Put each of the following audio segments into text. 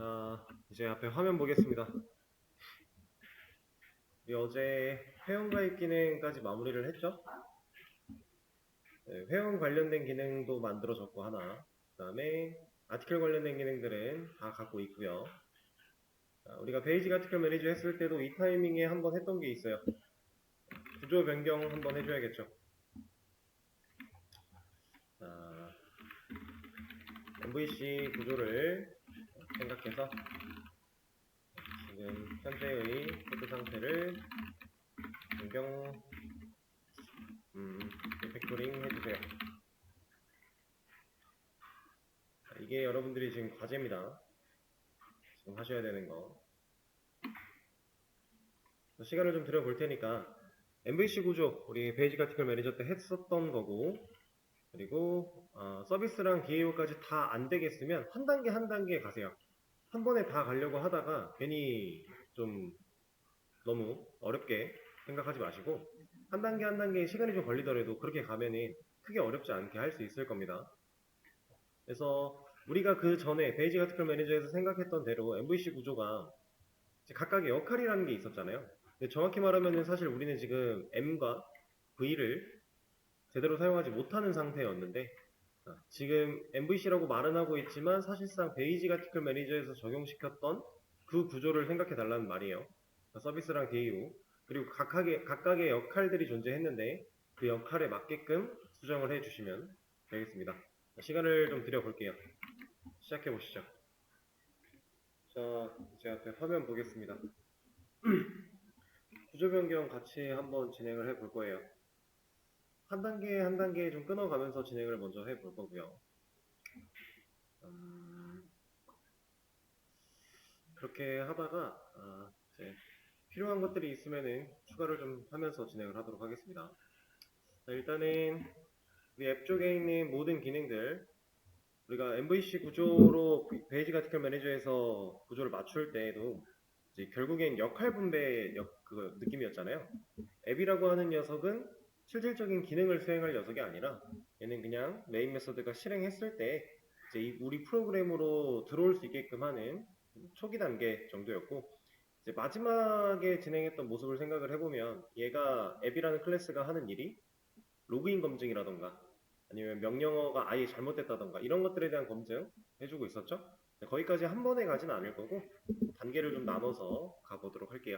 자, 이제 앞에 화면 보겠습니다. 우리 어제 회원가입 기능까지 마무리를 했죠? 네, 회원 관련된 기능도 만들어졌고 하나, 그 다음에 아티클 관련된 기능들은 다 갖고 있고요. 자, 우리가 베이직 아티클 매니저 했을 때도 이 타이밍에 한번 했던 게 있어요. 구조 변경 한번 해줘야겠죠. 자, MVC 구조를 생각해서 지금 현재의 코드 상태를 변경 리팩토링 해주세요. 자, 이게 여러분들이 지금 과제입니다. 지금 하셔야 되는 거. 시간을 좀 들여볼 테니까 MVC 구조 우리 베이직 아티클 매니저 때 했었던 거고, 그리고 서비스랑 DAO까지 다 안 되겠으면 한 단계 한 단계 가세요. 한 번에 다 가려고 하다가 괜히 좀 너무 어렵게 생각하지 마시고 한 단계 한 단계 시간이 좀 걸리더라도 그렇게 가면은 크게 어렵지 않게 할 수 있을 겁니다. 그래서 우리가 그 전에 베이직 아티클 매니저에서 생각했던 대로 MVC 구조가 각각의 역할이라는 게 있었잖아요. 근데 정확히 말하면 사실 우리는 지금 M과 V를 제대로 사용하지 못하는 상태였는데, 지금 MVC라고 말은 하고 있지만 사실상 베이직 아티클 매니저에서 적용시켰던 그 구조를 생각해 달라는 말이에요. 서비스랑 DAO 그리고 각각의 역할들이 존재했는데 그 역할에 맞게끔 수정을 해주시면 되겠습니다. 시간을 좀 드려볼게요. 시작해 보시죠. 자, 제 앞에 화면 보겠습니다. 구조 변경 같이 한번 진행을 해볼 거예요. 한 단계 한 단계 좀 끊어가면서 진행을 먼저 해볼 거고요. 그렇게 하다가 이제 필요한 것들이 있으면은 추가를 좀 하면서 진행을 하도록 하겠습니다. 자, 일단은 우리 앱 쪽에 있는 모든 기능들 우리가 MVC 구조로 베이직 아티클 매니저에서 구조를 맞출 때에도 이제 결국엔 역할 분배 그 느낌이었잖아요. 앱이라고 하는 녀석은 실질적인 기능을 수행할 녀석이 아니라 얘는 그냥 메인 메서드가 실행했을 때 이제 우리 프로그램으로 들어올 수 있게끔 하는 초기 단계 정도였고, 이제 마지막에 진행했던 모습을 생각을 해보면 얘가 앱이라는 클래스가 하는 일이 로그인 검증이라던가 아니면 명령어가 아예 잘못됐다던가 이런 것들에 대한 검증 해주고 있었죠. 거기까지 한 번에 가지는 않을 거고 단계를 좀 나눠서 가보도록 할게요.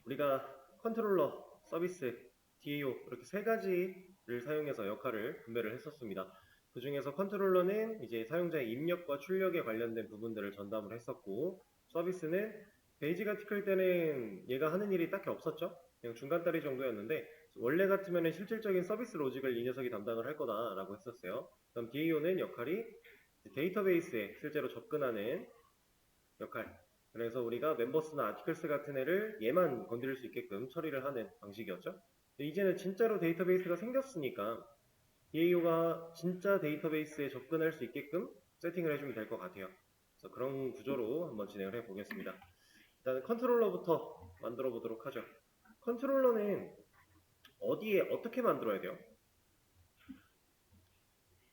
우리가 컨트롤러, 서비스, DAO 이렇게 세 가지를 사용해서 역할을 분배를 했었습니다. 그 중에서 컨트롤러는 이제 사용자의 입력과 출력에 관련된 부분들을 전담을 했었고, 서비스는 베이직 아티클 때는 얘가 하는 일이 딱히 없었죠. 그냥 중간다리 정도였는데 원래 같으면 실질적인 서비스 로직을 이 녀석이 담당을 할 거다라고 했었어요. 그럼 DAO는 역할이 데이터베이스에 실제로 접근하는 역할. 그래서 우리가 멤버스나 아티클스 같은 애를 얘만 건드릴 수 있게끔 처리를 하는 방식이었죠. 이제는 진짜로 데이터베이스가 생겼으니까 DAO가 진짜 데이터베이스에 접근할 수 있게끔 세팅을 해주면 될 것 같아요. 그래서 그런 구조로 한번 진행을 해보겠습니다. 일단 컨트롤러부터 만들어 보도록 하죠. 컨트롤러는 어디에 어떻게 만들어야 돼요?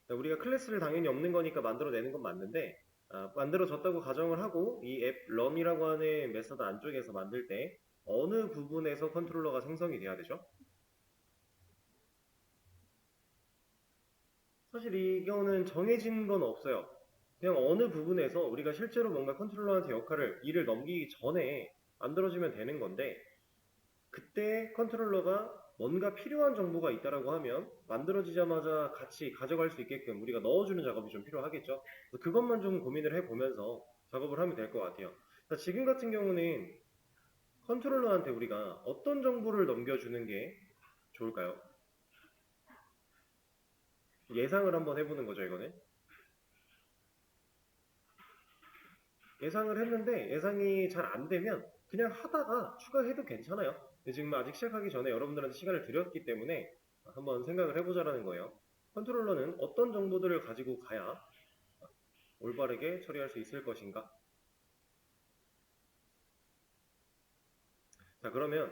우리가 클래스를 당연히 없는 거니까 만들어내는 건 맞는데, 만들어졌다고 가정을 하고 이 앱 럼이라고 하는 메서드 안쪽에서 만들 때 어느 부분에서 컨트롤러가 생성이 돼야 되죠? 사실 이거는 정해진 건 없어요. 그냥 어느 부분에서 우리가 실제로 뭔가 컨트롤러한테 일을 넘기기 전에 만들어주면 되는 건데, 그때 컨트롤러가 뭔가 필요한 정보가 있다라고 하면 만들어지자마자 같이 가져갈 수 있게끔 우리가 넣어주는 작업이 좀 필요하겠죠. 그래서 그것만 좀 고민을 해보면서 작업을 하면 될 것 같아요. 지금 같은 경우는 컨트롤러한테 우리가 어떤 정보를 넘겨주는 게 좋을까요? 예상을 한번 해보는 거죠, 이거는. 예상을 했는데 예상이 잘 안 되면 그냥 하다가 추가해도 괜찮아요. 지금 아직 시작하기 전에 여러분들한테 시간을 드렸기 때문에 한번 생각을 해보자라는 거예요. 컨트롤러는 어떤 정보들을 가지고 가야 올바르게 처리할 수 있을 것인가? 자, 그러면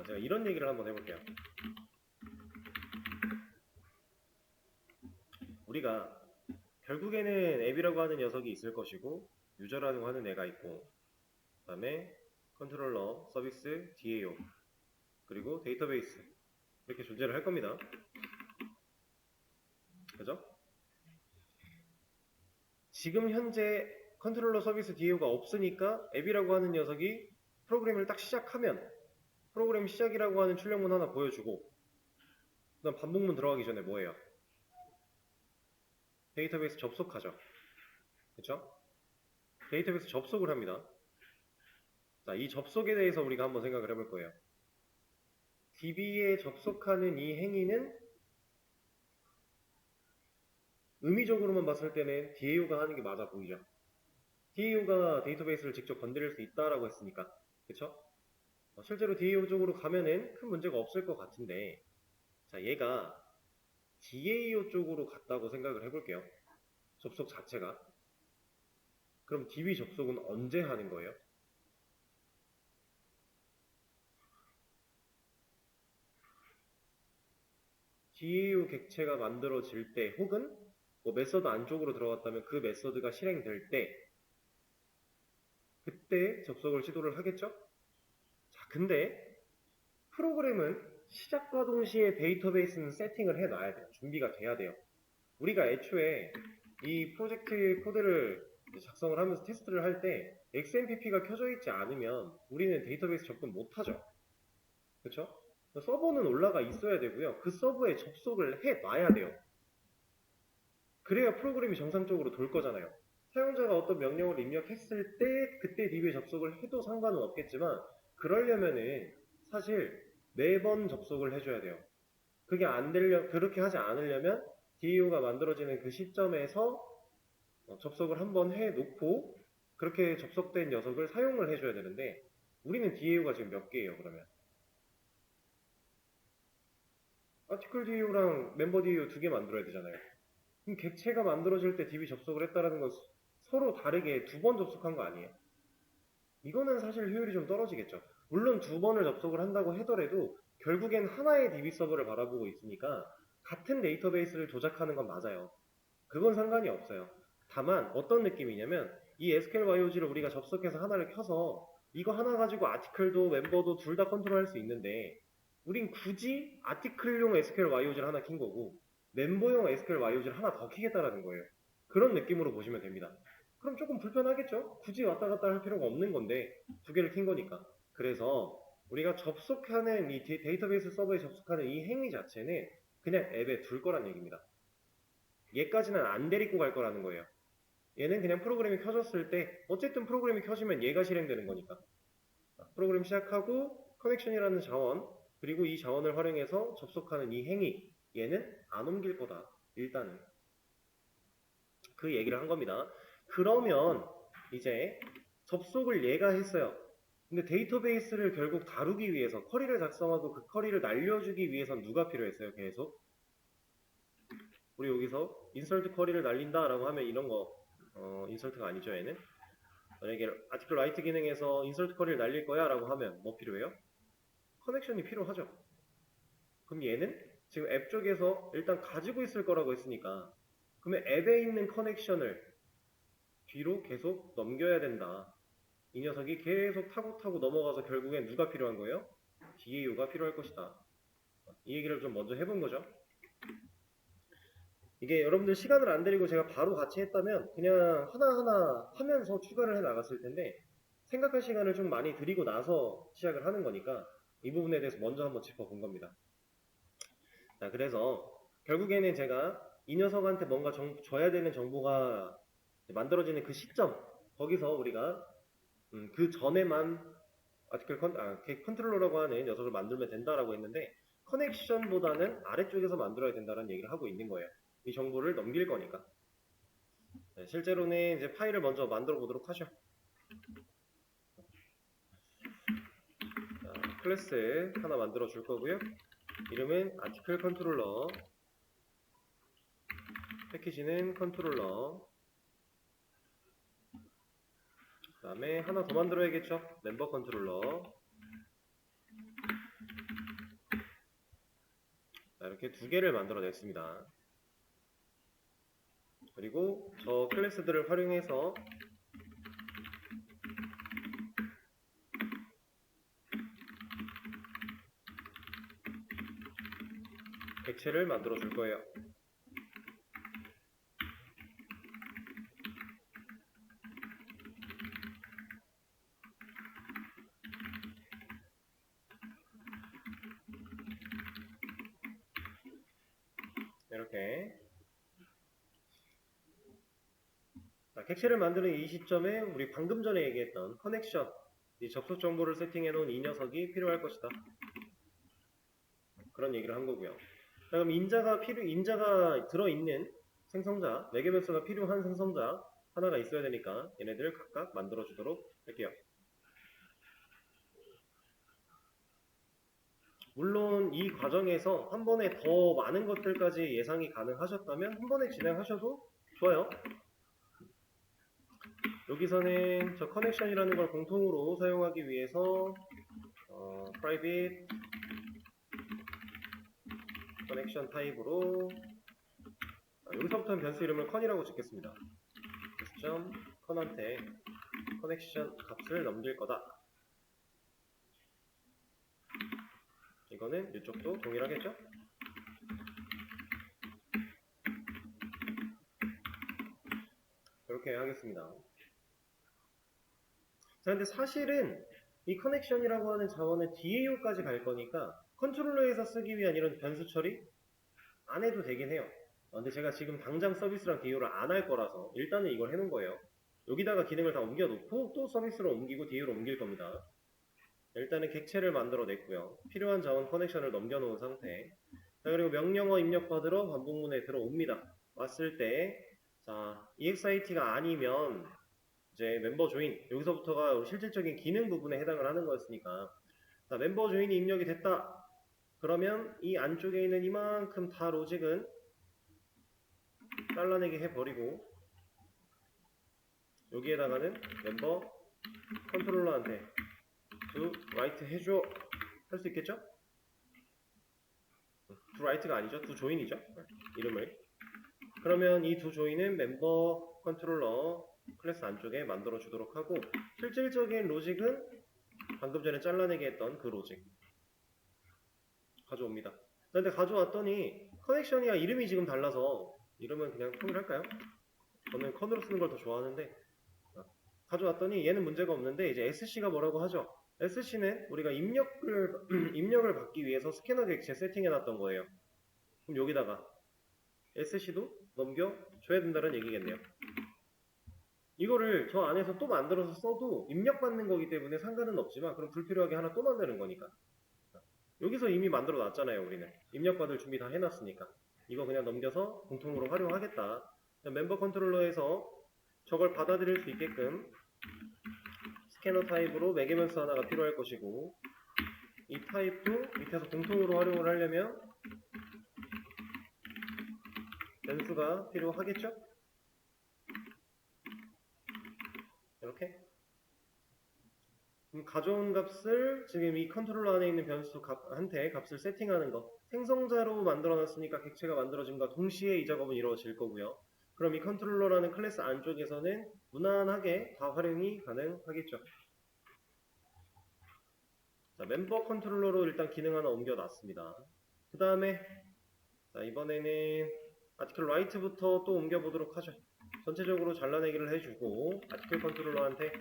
제가 이런 얘기를 한번 해볼게요. 우리가 결국에는 앱이라고 하는 녀석이 있을 것이고 유저라고 하는 애가 있고 그 다음에 컨트롤러, 서비스, DAO 그리고 데이터베이스 이렇게 존재를 할 겁니다. 그죠? 지금 현재 컨트롤러, 서비스, DAO가 없으니까 앱이라고 하는 녀석이 프로그램을 딱 시작하면 프로그램 시작이라고 하는 출력문 하나 보여주고 그 다음 반복문 들어가기 전에 뭐예요? 데이터베이스 접속하죠. 그쵸? 데이터베이스 접속을 합니다. 자, 이 접속에 대해서 우리가 한번 생각을 해볼 거예요. DB에 접속하는 이 행위는 의미적으로만 봤을 때는 DAO가 하는 게 맞아 보이죠. DAO가 데이터베이스를 직접 건드릴 수 있다라고 했으니까. 그쵸? 실제로 DAO 쪽으로 가면은 큰 문제가 없을 것 같은데 자, 얘가 DAO 쪽으로 갔다고 생각을 해볼게요. 접속 자체가. 그럼 DB 접속은 언제 하는 거예요? DAO 객체가 만들어질 때 혹은 뭐 메서드 안쪽으로 들어갔다면 그 메서드가 실행될 때 그때 접속을 시도를 하겠죠? 자, 근데 프로그램은 시작과 동시에 데이터베이스는 세팅을 해놔야 돼요. 준비가 돼야 돼요. 우리가 애초에 이 프로젝트 코드를 작성을 하면서 테스트를 할 때 XMPP가 켜져 있지 않으면 우리는 데이터베이스 접근 못하죠. 그쵸? 서버는 올라가 있어야 되고요. 그 서버에 접속을 해놔야 돼요. 그래야 프로그램이 정상적으로 돌 거잖아요. 사용자가 어떤 명령을 입력했을 때 그때 DB에 접속을 해도 상관은 없겠지만 그러려면은 사실 매번 접속을 해줘야 돼요. 그렇게 하지 않으려면 DAO가 만들어지는 그 시점에서 접속을 한번 해놓고 그렇게 접속된 녀석을 사용을 해줘야 되는데 우리는 DAO가 지금 몇 개예요 그러면? 아티클 DAO랑 멤버 DAO 두 개 만들어야 되잖아요. 그럼 객체가 만들어질 때 DB 접속을 했다는 건 서로 다르게 두 번 접속한 거 아니에요? 이거는 사실 효율이 좀 떨어지겠죠. 물론 두 번을 접속을 한다고 하더라도 결국엔 하나의 DB 서버를 바라보고 있으니까 같은 데이터베이스를 조작하는 건 맞아요. 그건 상관이 없어요. 다만 어떤 느낌이냐면 이 SQL YOG를 우리가 접속해서 하나를 켜서 이거 하나 가지고 아티클도 멤버도 둘 다 컨트롤할 수 있는데 우린 굳이 아티클용 SQL YOG를 하나 킨 거고 멤버용 SQL YOG를 하나 더 키겠다라는 거예요. 그런 느낌으로 보시면 됩니다. 그럼 조금 불편하겠죠? 굳이 왔다 갔다 할 필요가 없는 건데 두 개를 킨 거니까. 그래서 우리가 접속하는 이 데이터베이스 서버에 접속하는 이 행위 자체는 그냥 앱에 둘 거란 얘기입니다. 얘까지는 안 데리고 갈 거라는 거예요. 얘는 그냥 프로그램이 켜졌을 때 어쨌든 프로그램이 켜지면 얘가 실행되는 거니까 프로그램 시작하고 커넥션이라는 자원 그리고 이 자원을 활용해서 접속하는 이 행위 얘는 안 옮길 거다. 일단은 그 얘기를 한 겁니다. 그러면 이제 접속을 얘가 했어요. 근데 데이터베이스를 결국 다루기 위해서 쿼리를 작성하고 그 쿼리를 날려주기 위해선 누가 필요했어요? 계속 우리 여기서 인서트 쿼리를 날린다 라고 하면 이런 거 인서트가 아니죠 얘는. 만약에 아티클 라이트 기능에서 인서트 쿼리를 날릴 거야 라고 하면 뭐 필요해요? 커넥션이 필요하죠. 그럼 얘는 지금 앱 쪽에서 일단 가지고 있을 거라고 했으니까 그러면 앱에 있는 커넥션을 뒤로 계속 넘겨야 된다. 이 녀석이 계속 타고 넘어가서 결국엔 누가 필요한 거예요? DAO가 필요할 것이다. 이 얘기를 좀 먼저 해본 거죠. 이게 여러분들 시간을 안 들이고 제가 바로 같이 했다면 그냥 하나하나 하면서 추가를 해 나갔을 텐데 생각할 시간을 좀 많이 들이고 나서 시작을 하는 거니까 이 부분에 대해서 먼저 한번 짚어본 겁니다. 자, 그래서 결국에는 제가 이 녀석한테 뭔가 줘야 되는 정보가 만들어지는 그 시점 거기서 우리가 그 전에만 컨트롤러라고 하는 녀석을 만들면 된다라고 했는데 커넥션보다는 아래쪽에서 만들어야 된다는 얘기를 하고 있는 거예요. 이 정보를 넘길 거니까. 네, 실제로는 이제 파일을 먼저 만들어 보도록 하죠. 자, 클래스 하나 만들어 줄 거고요. 이름은 아티클 컨트롤러, 패키지는 컨트롤러. 그 다음에 하나 더 만들어야겠죠. 멤버 컨트롤러. 자, 이렇게 두 개를 만들어 냈습니다. 그리고 저 클래스들을 활용해서 객체를 만들어 줄 거예요. 이렇게. 자, 객체를 만드는 이 시점에 우리 방금 전에 얘기했던 커넥션, 이 접속 정보를 세팅해 놓은 이 녀석이 필요할 것이다. 그런 얘기를 한 거고요. 자, 그럼 인자가 들어있는 생성자, 4개 변수가 필요한 생성자 하나가 있어야 되니까 얘네들 각각 만들어 주도록 할게요. 물론 이 과정에서 한 번에 더 많은 것들까지 예상이 가능하셨다면 한 번에 진행하셔도 좋아요. 여기서는 저 커넥션이라는 걸 공통으로 사용하기 위해서 private connection 타입으로 여기서부터는 변수 이름을 con이라고 짓겠습니다. con한테 커넥션 값을 넘길 거다. 이거는 이쪽도 동일하겠죠? 이렇게 하겠습니다. 자, 근데 사실은 이 커넥션이라고 하는 자원은 DAO까지 갈 거니까 컨트롤러에서 쓰기 위한 이런 변수 처리 안 해도 되긴 해요. 근데 제가 지금 당장 서비스랑 DAO를 안 할 거라서 일단은 이걸 해놓은 거예요. 여기다가 기능을 다 옮겨놓고 또 서비스로 옮기고 DAO로 옮길 겁니다. 일단은 객체를 만들어 냈고요. 필요한 자원 커넥션을 넘겨놓은 상태. 자, 그리고 명령어 입력받으러 반복문에 들어옵니다. 왔을 때, 자, EXIT가 아니면 이제 멤버 조인, 여기서부터가 실질적인 기능 부분에 해당을 하는 거였으니까, 자, 멤버 조인이 입력이 됐다. 그러면 이 안쪽에 있는 이만큼 다 로직은 잘라내게 해버리고, 여기에다가는 멤버 컨트롤러한테 do write 해줘 할 수 있겠죠? do write가 아니죠. do join이죠. 이름을. 그러면 이 do join은 멤버 컨트롤러 클래스 안쪽에 만들어 주도록 하고, 실질적인 로직은 방금 전에 잘라내게 했던 그 로직 가져옵니다. 근데 가져왔더니 커넥션이랑 이름이 지금 달라서 이름은 그냥 통일할까요? 저는 컨으로 쓰는 걸 더 좋아하는데, 가져왔더니 얘는 문제가 없는데 이제 SC가 뭐라고 하죠? SC는 우리가 입력을 받기 위해서 스캐너 객체 세팅해 놨던 거예요. 그럼 여기다가 SC도 넘겨줘야 된다는 얘기겠네요. 이거를 저 안에서 또 만들어서 써도 입력받는 거기 때문에 상관은 없지만 그럼 불필요하게 하나 또 만드는 거니까. 여기서 이미 만들어 놨잖아요. 우리는 입력받을 준비 다 해놨으니까 이거 그냥 넘겨서 공통으로 활용하겠다. 멤버 컨트롤러에서 저걸 받아들일 수 있게끔 스캐너 타입으로 매개변수 하나가 필요할 것이고, 이 타입도 밑에서 공통으로 활용을 하려면 변수가 필요하겠죠? 이렇게. 그럼 가져온 값을 지금 이 컨트롤러 안에 있는 변수한테 값을 세팅하는 거, 생성자로 만들어놨으니까 객체가 만들어짐과 동시에 이 작업은 이루어질 거고요. 그럼 이 컨트롤러라는 클래스 안쪽에서는 무난하게 다 활용이 가능하겠죠. 자, 멤버 컨트롤러로 일단 기능 하나 옮겨놨습니다. 그 다음에 이번에는 아티클 라이트부터 또 옮겨보도록 하죠. 전체적으로 잘라내기를 해주고 아티클 컨트롤러한테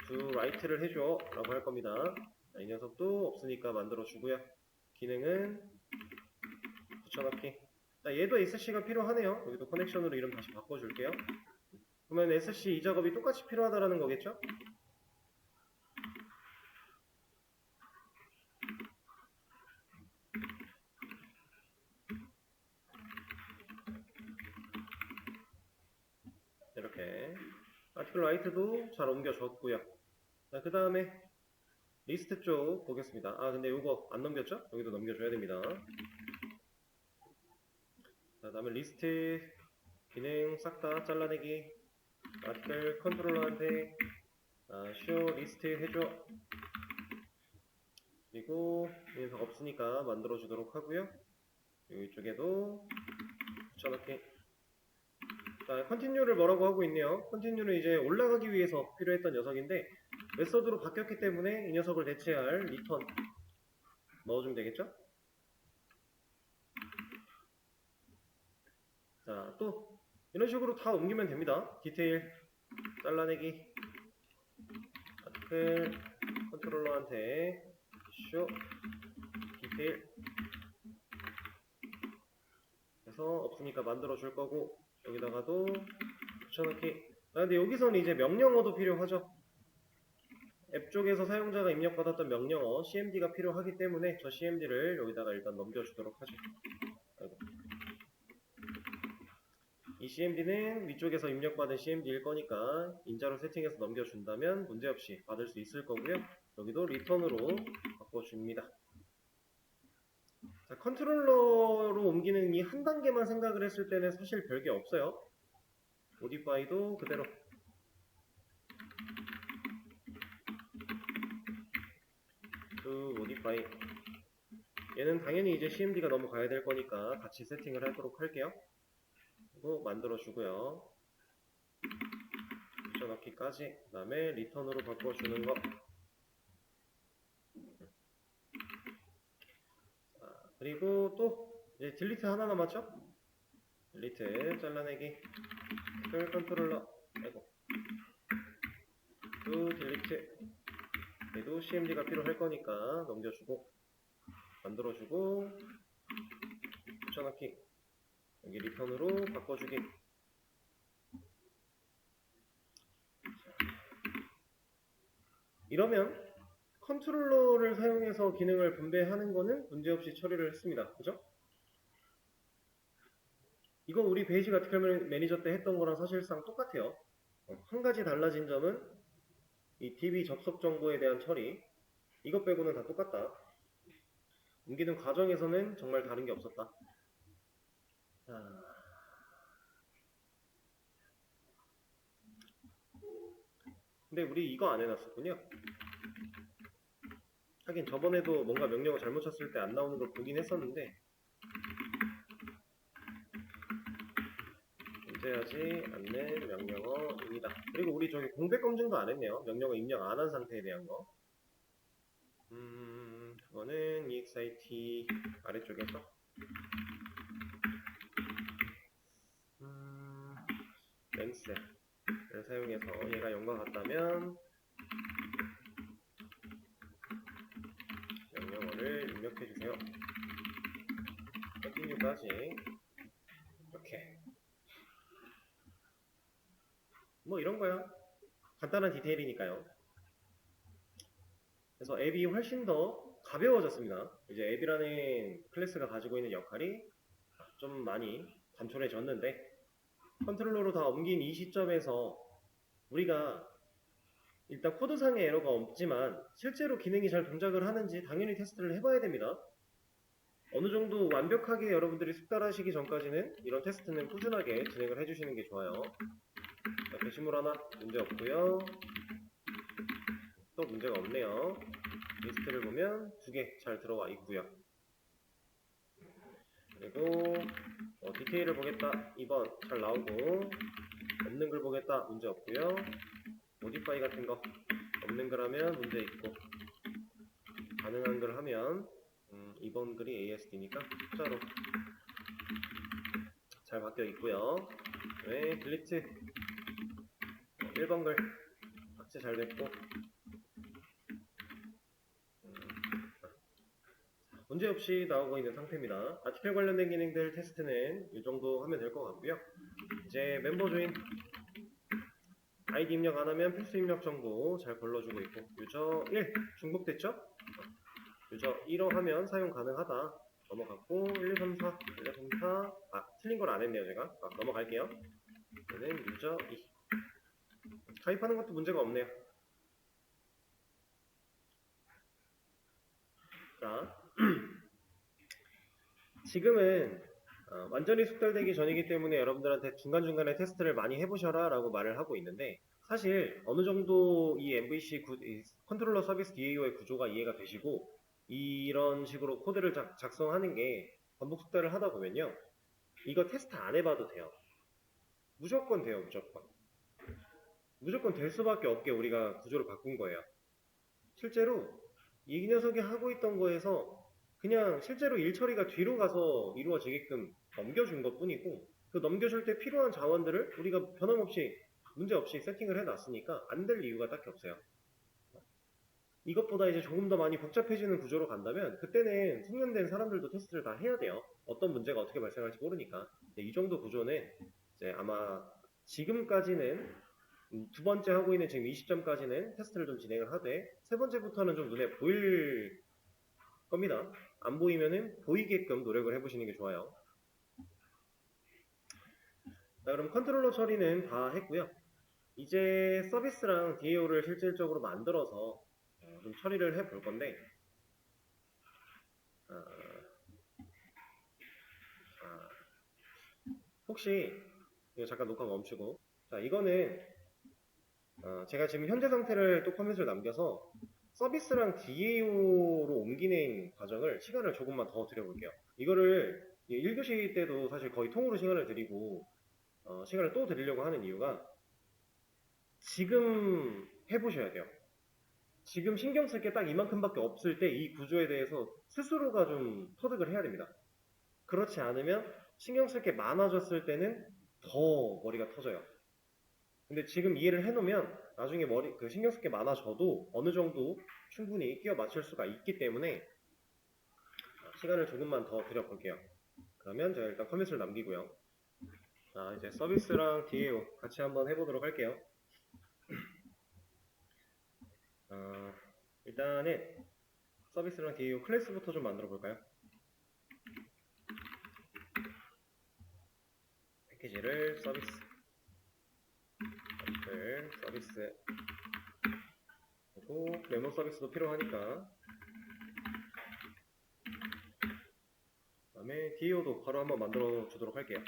do write를 해줘 라고 할 겁니다. 자, 이 녀석도 없으니까 만들어주고요. 기능은 붙여넣기. 자, 얘도 SC가 필요하네요. 여기도 커넥션으로 이름 다시 바꿔줄게요. 그러면 SC 이 작업이 똑같이 필요하다라는 거겠죠? 이렇게 아티클 라이트도 잘 옮겨줬고요. 자, 그 다음에 리스트 쪽 보겠습니다. 근데 이거 안 넘겼죠? 여기도 넘겨줘야 됩니다. 자, 다음에 리스트 기능 싹 다 잘라내기. 아티클 컨트롤러한테 show 리스트 해줘. 그리고 이 녀석 없으니까 만들어주도록 하고요. 이쪽에도 붙여넣기. 자, 컨티뉴를 뭐라고 하고 있네요. 컨티뉴는 이제 올라가기 위해서 필요했던 녀석인데 메서드로 바뀌었기 때문에 이 녀석을 대체할 리턴 넣어주면 되겠죠? 자, 또 이런 식으로 다 옮기면 됩니다. 디테일 잘라내기 아티클 컨트롤러한테 쇼 디테일 해서 없으니까 만들어 줄 거고 여기다가도 붙여넣기. 근데 여기서는 이제 명령어도 필요하죠. 앱 쪽에서 사용자가 입력받았던 명령어 CMD가 필요하기 때문에 저 CMD를 여기다가 일단 넘겨주도록 하죠. 아이고. 이 CMD는 위쪽에서 입력받은 CMD일 거니까 인자로 세팅해서 넘겨준다면 문제없이 받을 수 있을 거고요. 여기도 리턴으로 바꿔줍니다. 자, 컨트롤러로 옮기는 이 한 단계만 생각을 했을 때는 사실 별게 없어요. 모디파이도 그대로 모디파이 얘는 당연히 이제 CMD가 넘어가야 될 거니까 같이 세팅을 하도록 할게요. 그리고 만들어 주고요. 붙여넣기까지 그 다음에 리턴으로 바꿔주는 거. 자, 그리고 또 이제 딜리트 하나 남았죠? 딜리트 잘라내기 글 컨트롤러 아이고 또 딜리트 얘도 CMD가 필요할 거니까 넘겨주고 만들어주고 붙여넣기 여기 리턴으로 바꿔주기. 이러면 컨트롤러를 사용해서 기능을 분배하는 거는 문제없이 처리를 했습니다. 그죠? 이거 우리 베이직 아티클 매니저 때 했던 거랑 사실상 똑같아요. 한 가지 달라진 점은 이 DB 접속 정보에 대한 처리 이것 빼고는 다 똑같다. 옮기는 과정에서는 정말 다른 게 없었다. 자, 근데 우리 이거 안 해놨었군요. 하긴 저번에도 뭔가 명령을 잘못 쳤을 때 안 나오는 걸 보긴 했었는데 존재하지 않는 명령어입니다. 그리고 우리 저기 공백 검증도 안 했네요. 명령어 입력 안 한 상태에 대한 거. 그거는 EXIT 아래쪽에서 렌스를 사용해서 얘가 0과 같다면 명령어를 입력해주세요. continue까지 이렇게 뭐 이런 거야. 간단한 디테일이니까요. 그래서 앱이 훨씬 더 가벼워졌습니다. 이제 앱이라는 클래스가 가지고 있는 역할이 좀 많이 단촐해졌는데 컨트롤러로 다 옮긴 이 시점에서 우리가 일단 코드상의 에러가 없지만 실제로 기능이 잘 동작을 하는지 당연히 테스트를 해봐야 됩니다. 어느 정도 완벽하게 여러분들이 숙달하시기 전까지는 이런 테스트는 꾸준하게 진행을 해주시는 게 좋아요. 자, 게시물 하나 문제 없고요. 또 문제가 없네요. 리스트를 보면 2개 잘 들어와 있고요. 그리고 디테일을 보겠다 2번 잘 나오고 없는 글 보겠다 문제 없고요. 모디파이 같은 거 없는 글 하면 문제 있고 가능한 글 하면 2번 글이 ASD니까 숫자로 잘 바뀌어 있고요. 네, 딜리트 1번 글 박제 잘 됐고 문제없이 나오고 있는 상태입니다. 아티클 관련된 기능들 테스트는 이 정도 하면 될 것 같고요. 이제 멤버 조인 아이디 입력 안 하면 필수 입력 정보 잘 걸러주고 있고 유저 1 중복됐죠? 유저 1호 하면 사용 가능하다 넘어갔고 1, 2, 3, 4 1, 2, 3, 4 틀린 걸 안 했네요 제가. 넘어갈게요. 얘는 유저 2 가입하는 것도 문제가 없네요. 자 지금은 완전히 숙달되기 전이기 때문에 여러분들한테 중간중간에 테스트를 많이 해보셔라 라고 말을 하고 있는데 사실 어느 정도 이 MVC 이 컨트롤러 서비스 DAO의 구조가 이해가 되시고 이런 식으로 코드를 작성하는 게 반복 숙달을 하다 보면요 이거 테스트 안 해봐도 돼요. 무조건 돼요, 무조건. 무조건 될 수밖에 없게 우리가 구조를 바꾼 거예요. 실제로 이 녀석이 하고 있던 거에서 그냥 실제로 일 처리가 뒤로 가서 이루어지게끔 넘겨준 것 뿐이고, 그 넘겨줄 때 필요한 자원들을 우리가 변함없이 문제없이 세팅을 해놨으니까 안 될 이유가 딱히 없어요. 이것보다 이제 조금 더 많이 복잡해지는 구조로 간다면 그때는 숙련된 사람들도 테스트를 다 해야 돼요. 어떤 문제가 어떻게 발생할지 모르니까. 이 정도 구조는 이제 아마 지금까지는 두 번째 하고 있는 지금 20점까지는 테스트를 좀 진행을 하되, 세 번째부터는 좀 눈에 보일 겁니다. 안 보이면은 보이게끔 노력을 해보시는 게 좋아요. 자, 그럼 컨트롤러 처리는 다 했고요. 이제 서비스랑 DAO를 실질적으로 만들어서 좀 처리를 해볼 건데, 혹시 이거 잠깐 녹화 멈추고, 자, 이거는 제가 지금 현재 상태를 또 커밋을 남겨서 서비스랑 DAO로 옮기는 과정을 시간을 조금만 더 드려볼게요. 이거를 1교시 때도 사실 거의 통으로 시간을 드리고 시간을 또 드리려고 하는 이유가, 지금 해보셔야 돼요. 지금 신경 쓸 게 딱 이만큼밖에 없을 때 이 구조에 대해서 스스로가 좀 터득을 해야 됩니다. 그렇지 않으면 신경 쓸 게 많아졌을 때는 더 머리가 터져요. 근데 지금 이해를 해놓으면 나중에 신경 쓸 게 많아져도 어느 정도 충분히 끼워 맞출 수가 있기 때문에 시간을 조금만 더 드려볼게요. 그러면 제가 일단 커밋을 남기고요. 자, 이제 서비스랑 DAO 같이 한번 해보도록 할게요. 일단은 서비스랑 DAO 클래스부터 좀 만들어 볼까요? 패키지를 서비스, 서비스, 그리고 메모 서비스도 필요하니까, 그 다음에 DAO도 바로 한번 만들어 주도록 할게요.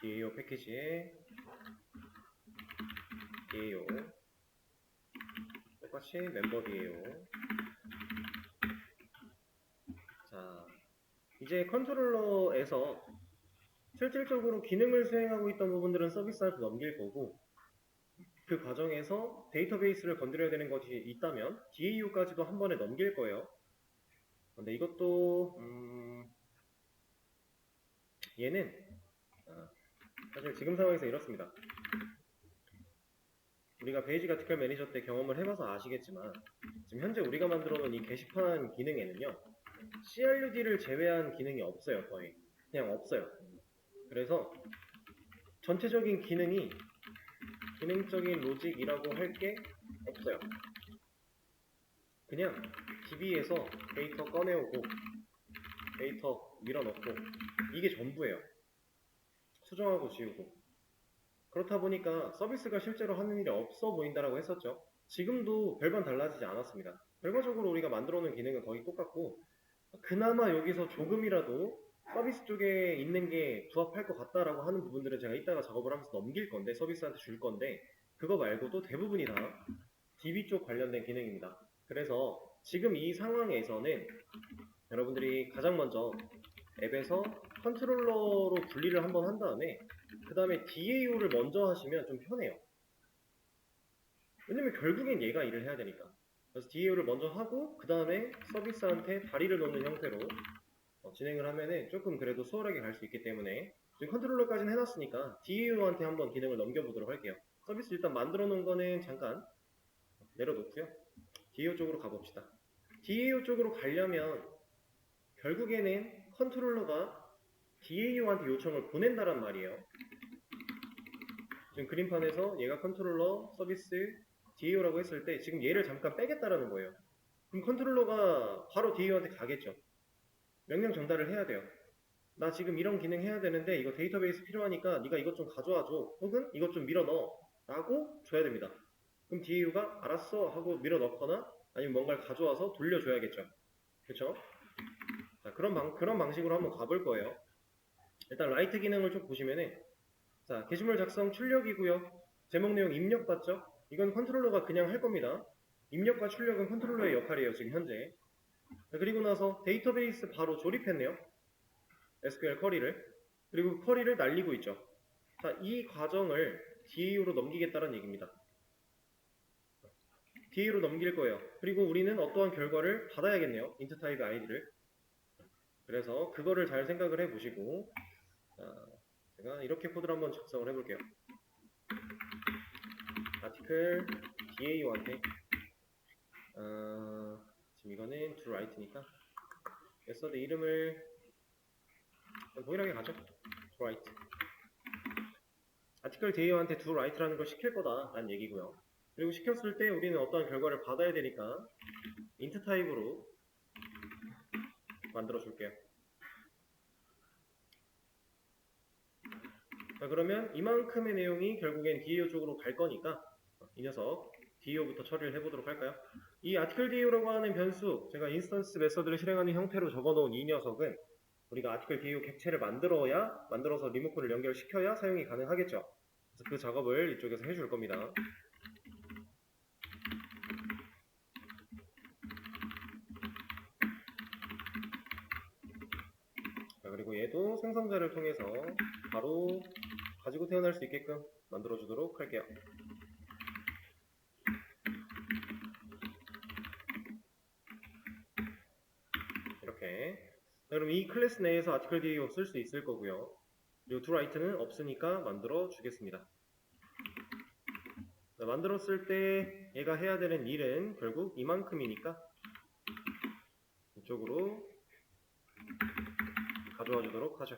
DAO 패키지에 DAO, 똑같이 멤버 DAO. 자, 이제 컨트롤러에서 실질적으로 기능을 수행하고 있던 부분들은 서비스한테 넘길 거고, 그 과정에서 데이터베이스를 건드려야 되는 것이 있다면 DAO까지도 한 번에 넘길 거예요. 근데 이것도 얘는 사실 지금 상황에서 이렇습니다. 우리가 베이지 가티컬 매니저 때 경험을 해봐서 아시겠지만, 지금 현재 우리가 만들어 놓은 이 게시판 기능에는요, CRUD를 제외한 기능이 없어요. 거의 그냥 없어요. 그래서 전체적인 기능적인 로직이라고 할 게 없어요. 그냥 DB에서 데이터 꺼내오고 데이터 밀어넣고 이게 전부예요. 수정하고 지우고. 그렇다 보니까 서비스가 실제로 하는 일이 없어 보인다라고 했었죠. 지금도 별반 달라지지 않았습니다. 결과적으로 우리가 만들어 놓은 기능은 거의 똑같고, 그나마 여기서 조금이라도 서비스 쪽에 있는 게 부합할 것 같다라고 하는 부분들은 제가 이따가 작업을 하면서 넘길 건데, 서비스한테 줄 건데, 그거 말고도 대부분이 다 DB 쪽 관련된 기능입니다. 그래서 지금 이 상황에서는 여러분들이 가장 먼저 앱에서 컨트롤러로 분리를 한번 한 다음에 그 다음에 DAO를 먼저 하시면 좀 편해요. 왜냐면 결국엔 얘가 일을 해야 되니까. 그래서 DAO를 먼저 하고 그 다음에 서비스한테 다리를 놓는 형태로 진행을 하면은 조금 그래도 수월하게 갈 수 있기 때문에, 지금 컨트롤러까지는 해놨으니까 DAO한테 한번 기능을 넘겨보도록 할게요. 서비스 일단 만들어 놓은 거는 잠깐 내려놓고요. DAO 쪽으로 가봅시다. DAO 쪽으로 가려면 결국에는 컨트롤러가 DAO한테 요청을 보낸다란 말이에요. 지금 그림판에서 얘가 컨트롤러 서비스 DAO라고 했을 때 지금 얘를 잠깐 빼겠다라는 거예요. 그럼 컨트롤러가 바로 DAO한테 가겠죠. 명령 전달을 해야 돼요. 나 지금 이런 기능 해야 되는데 이거 데이터베이스 필요하니까 네가 이것 좀 가져와 줘, 혹은 이것 좀 밀어 넣어 라고 줘야 됩니다. 그럼 DAO가 알았어 하고 밀어 넣거나 아니면 뭔가를 가져와서 돌려줘야겠죠. 그쵸? 자, 그런 방식으로 한번 가볼 거예요. 일단 라이트 기능을 좀 보시면은, 자, 게시물 작성 출력이고요. 제목 내용 입력 봤죠? 이건 컨트롤러가 그냥 할 겁니다. 입력과 출력은 컨트롤러의 역할이에요, 지금 현재. 자, 그리고 나서 데이터베이스 바로 조립했네요. SQL 쿼리를. 그리고 쿼리를 날리고 있죠. 자, 이 과정을 DAU로 넘기겠다는 얘기입니다. DAU로 넘길 거예요. 그리고 우리는 어떠한 결과를 받아야겠네요. int 타입의 id를. 그래서 그거를 잘 생각을 해보시고, 제가 이렇게 코드를 한번 작성을 해볼게요. 아티클 DAU한테 지금 이거는 to write니까 메서드 이름을 동일하게 가죠. to write. 아티클 DAU한테 to write라는 걸 시킬 거다라는 얘기고요. 그리고 시켰을 때 우리는 어떠한 결과를 받아야 되니까 int 타입으로 만들어 줄게요. 자, 그러면 이만큼의 내용이 결국엔 DAO 쪽으로 갈 거니까 이 녀석 DAO부터 처리를 해보도록 할까요? 이 article DAO라고 하는 변수, 제가 인스턴스 메서드를 실행하는 형태로 적어놓은 이 녀석은 우리가 article DAO 객체를 만들어서 리모컨을 연결시켜야 사용이 가능하겠죠. 그래서 그 작업을 이쪽에서 해줄 겁니다. 자, 그리고 얘도 생성자를 통해서 바로 가지고 태어날 수 있게끔 만들어주도록 할게요. 이렇게. 자, 그럼 이 클래스 내에서 article DAO 쓸 수 있을 거고요. 그리고 to write는 없으니까 만들어 주겠습니다. 자, 만들었을 때 얘가 해야 되는 일은 결국 이만큼이니까 이쪽으로 가져와 주도록 하죠.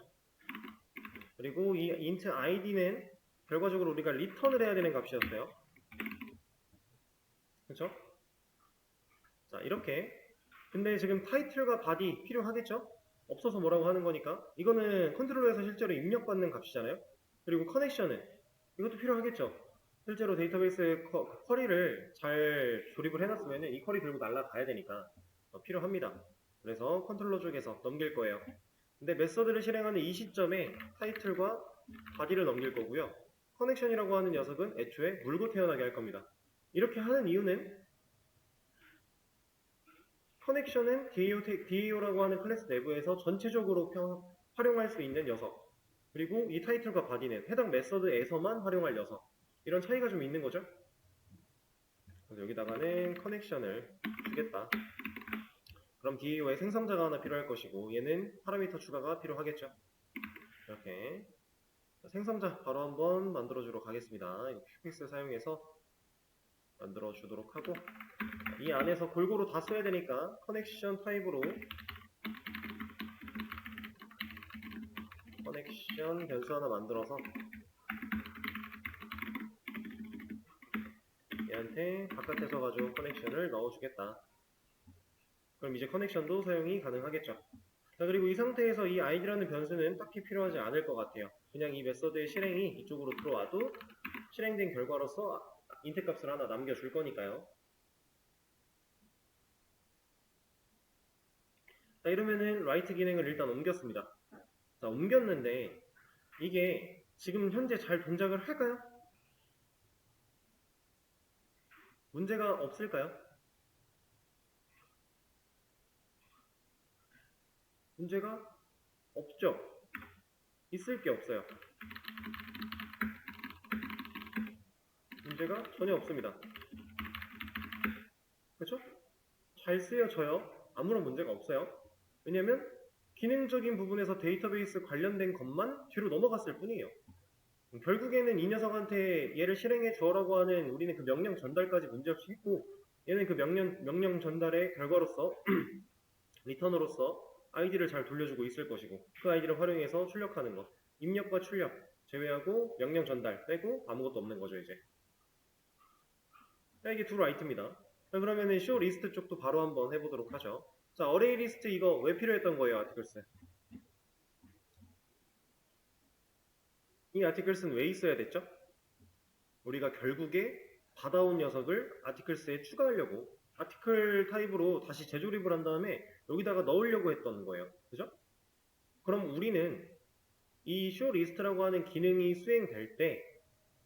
그리고 이 int id는 결과적으로 우리가 리턴을 해야 되는 값이었어요. 그렇죠? 자, 이렇게. 근데 지금 타이틀과 바디 필요하겠죠? 없어서 뭐라고 하는 거니까. 이거는 컨트롤러에서 실제로 입력받는 값이잖아요. 그리고 커넥션은 이것도 필요하겠죠. 실제로 데이터베이스 쿼리를 잘 조립을 해놨으면 이 쿼리 들고 날아가야 되니까 필요합니다. 그래서 컨트롤러 쪽에서 넘길 거예요. 근데 메서드를 실행하는 이 시점에 타이틀과 바디를 넘길 거고요. 커넥션이라고 하는 녀석은 애초에 물고 태어나게 할 겁니다. 이렇게 하는 이유는 커넥션은 DAO라고 하는 클래스 내부에서 전체적으로 활용할 수 있는 녀석, 그리고 이 타이틀과 바디는 해당 메서드에서만 활용할 녀석, 이런 차이가 좀 있는 거죠. 그래서 여기다가는 커넥션을 주겠다. 그럼 DAO에 생성자가 하나 필요할 것이고 얘는 파라미터 추가가 필요하겠죠. 이렇게 생성자 바로 한번 만들어주러 가겠습니다. 이거 퀵픽스 사용해서 만들어주도록 하고, 이 안에서 골고루 다 써야 되니까 커넥션 타입으로 커넥션 변수 하나 만들어서 얘한테 바깥에서 가져온 커넥션을 넣어주겠다. 그럼 이제 커넥션도 사용이 가능하겠죠. 자, 그리고 이 상태에서 이 id라는 변수는 딱히 필요하지 않을 것 같아요. 그냥 이 메서드의 실행이 이쪽으로 들어와도 실행된 결과로서 int 값을 하나 남겨줄 거니까요. 자, 이러면은 write 기능을 일단 옮겼습니다. 자, 옮겼는데 이게 지금 현재 잘 동작을 할까요? 문제가 없을까요? 문제가 없죠. 있을 게 없어요. 문제가 전혀 없습니다. 그렇죠? 잘 쓰여져요. 아무런 문제가 없어요. 왜냐면 기능적인 부분에서 데이터베이스 관련된 것만 뒤로 넘어갔을 뿐이에요. 결국에는 이 녀석한테 얘를 실행해 줘라고 하는 우리는 그 명령 전달까지 문제없이 했고, 얘는 그 명령 전달의 결과로서 리턴으로서 아이디를 잘 돌려주고 있을 것이고, 그 아이디를 활용해서 출력하는 것, 입력과 출력 제외하고 명령 전달 빼고 아무것도 없는 거죠. 이제 이게 do write입니다. 그러면은 show list 쪽도 바로 한번 해보도록 하죠. 자, array list 이거 왜 필요했던 거예요? articles. 이 articles는 왜 있어야 됐죠? 우리가 결국에 받아온 녀석을 articles에 추가하려고 article 타입으로 다시 재조립을 한 다음에 여기다가 넣으려고 했던 거예요. 그죠? 그럼 우리는 이 show list라고 하는 기능이 수행될 때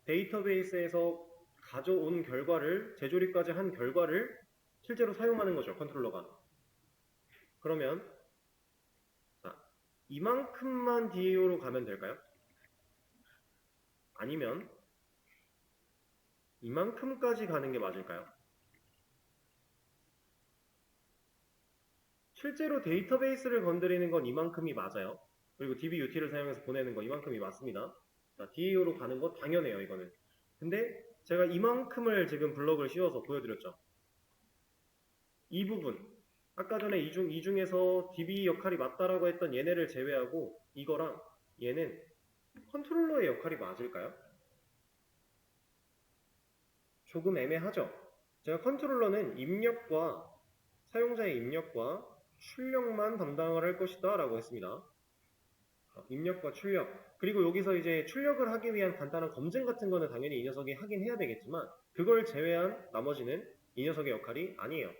데이터베이스에서 가져온 결과를 재조립까지 한 결과를 실제로 사용하는 거죠. 컨트롤러가. 그러면 자, 이만큼만 DAO로 가면 될까요? 아니면 이만큼까지 가는 게 맞을까요? 실제로 데이터베이스를 건드리는 건 이만큼이 맞아요. 그리고 DBUT를 사용해서 보내는 거 이만큼이 맞습니다. 자, DAO로 가는 거 당연해요, 이거는. 근데 제가 이만큼을 지금 블럭을 씌워서 보여드렸죠. 이 부분, 아까 전에 이 중에서 DB 역할이 맞다라고 했던 얘네를 제외하고 이거랑 얘는 컨트롤러의 역할이 맞을까요? 조금 애매하죠. 제가 컨트롤러는 입력과 사용자의 입력과 출력만 담당을 할 것이다 라고 했습니다. 입력과 출력, 그리고 여기서 이제 출력을 하기 위한 간단한 검증 같은 거는 당연히 이 녀석이 하긴 해야 되겠지만 그걸 제외한 나머지는 이 녀석의 역할이 아니에요.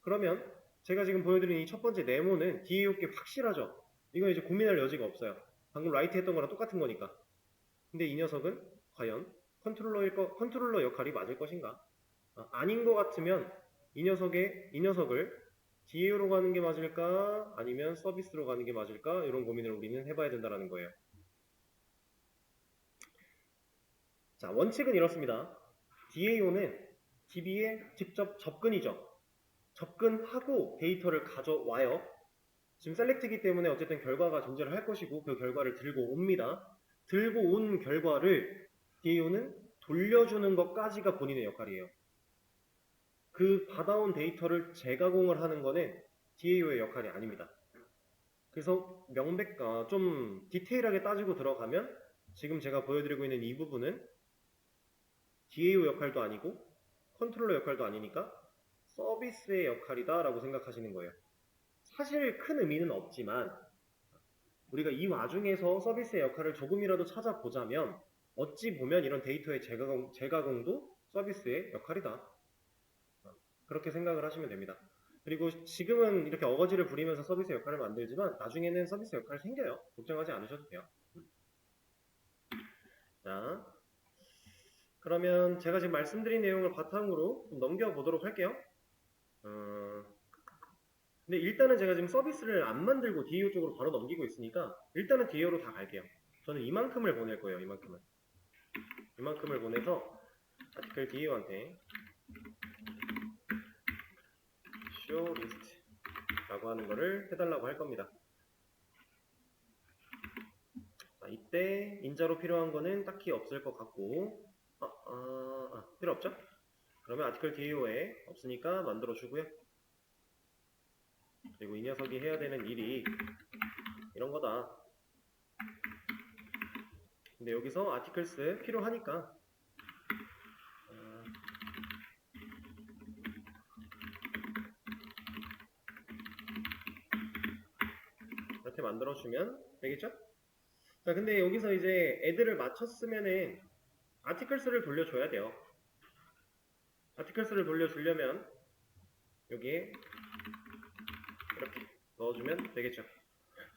그러면 제가 지금 보여드린 이 첫 번째 네모는 DAO 게 확실하죠. 이건 이제 고민할 여지가 없어요. 방금 라이트 했던 거랑 똑같은 거니까. 근데 이 녀석은 과연 컨트롤러 역할이 맞을 것인가? 아닌 것 같으면 이 녀석을 DAO로 가는 게 맞을까? 아니면 서비스로 가는 게 맞을까? 이런 고민을 우리는 해봐야 된다는 거예요. 자, 원칙은 이렇습니다. DAO는 DB에 직접 접근이죠. 접근하고 데이터를 가져와요. 지금 셀렉트이기 때문에 어쨌든 결과가 존재를 할 것이고 그 결과를 들고 옵니다. 들고 온 결과를 DAO는 돌려주는 것까지가 본인의 역할이에요. 그 받아온 데이터를 재가공을 하는 거는 DAO의 역할이 아닙니다. 그래서 좀 디테일하게 따지고 들어가면 지금 제가 보여드리고 있는 이 부분은 DAO 역할도 아니고 컨트롤러 역할도 아니니까 서비스의 역할이다 라고 생각하시는 거예요. 사실 큰 의미는 없지만 우리가 이 와중에서 서비스의 역할을 조금이라도 찾아보자면 어찌 보면 이런 데이터의 재가공도 서비스의 역할이다. 그렇게 생각을 하시면 됩니다. 그리고 지금은 이렇게 어거지를 부리면서 서비스 역할을 만들지만 나중에는 서비스 역할이 생겨요. 걱정하지 않으셔도 돼요. 자, 그러면 제가 지금 말씀드린 내용을 바탕으로 좀 넘겨보도록 할게요. 근데 일단은 제가 지금 서비스를 안 만들고 DAO 쪽으로 바로 넘기고 있으니까 일단은 DAO로 다 갈게요. 저는 이만큼을 보낼 거예요. 이만큼을 보내서 아티클 DAO한테 show list 라고 하는 거를 해달라고 할 겁니다. 자, 이때 인자로 필요한 거는 딱히 없을 것 같고 필요 없죠? 그러면 아티클 DAO에 없으니까 만들어 주고요. 그리고 이 녀석이 해야 되는 일이 이런 거다. 근데 여기서 아티클스 필요하니까 이렇게 만들어주면 되겠죠? 자, 근데 여기서 이제 애들을 맞췄으면은 아티클스를 돌려줘야 돼요. 아티클스를 돌려주려면 여기에 이렇게 넣어주면 되겠죠.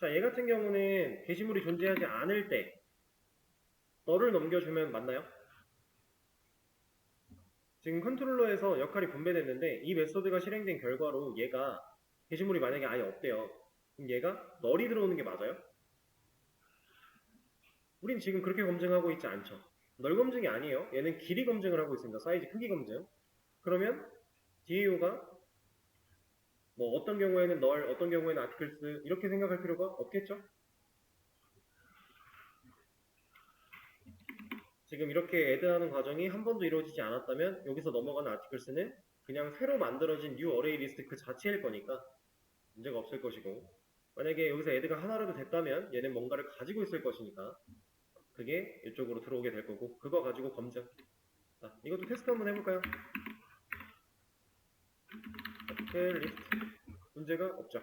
자, 얘 같은 경우는 게시물이 존재하지 않을 때 너를 넘겨주면 맞나요? 지금 컨트롤러에서 역할이 분배됐는데 이 메소드가 실행된 결과로 얘가 게시물이 만약에 아예 없대요. 그럼 얘가 널이 들어오는 게 맞아요? 우린 지금 그렇게 검증하고 있지 않죠. 널 검증이 아니에요. 얘는 길이 검증을 하고 있습니다. 사이즈 크기 검증. 그러면 DAO가 뭐 어떤 경우에는 널, 어떤 경우에는 아티클스 이렇게 생각할 필요가 없겠죠? 지금 이렇게 애드하는 과정이 한 번도 이루어지지 않았다면 여기서 넘어가는 아티클스는 그냥 새로 만들어진 뉴 어레이 리스트 그 자체일 거니까 문제가 없을 것이고 만약에 여기서 애드가 하나라도 됐다면 얘는 뭔가를 가지고 있을 것이니까 그게 이쪽으로 들어오게 될 거고 그거 가지고 검증. 자, 이것도 테스트 한번 해볼까요? 아티클 리스트 문제가 없죠.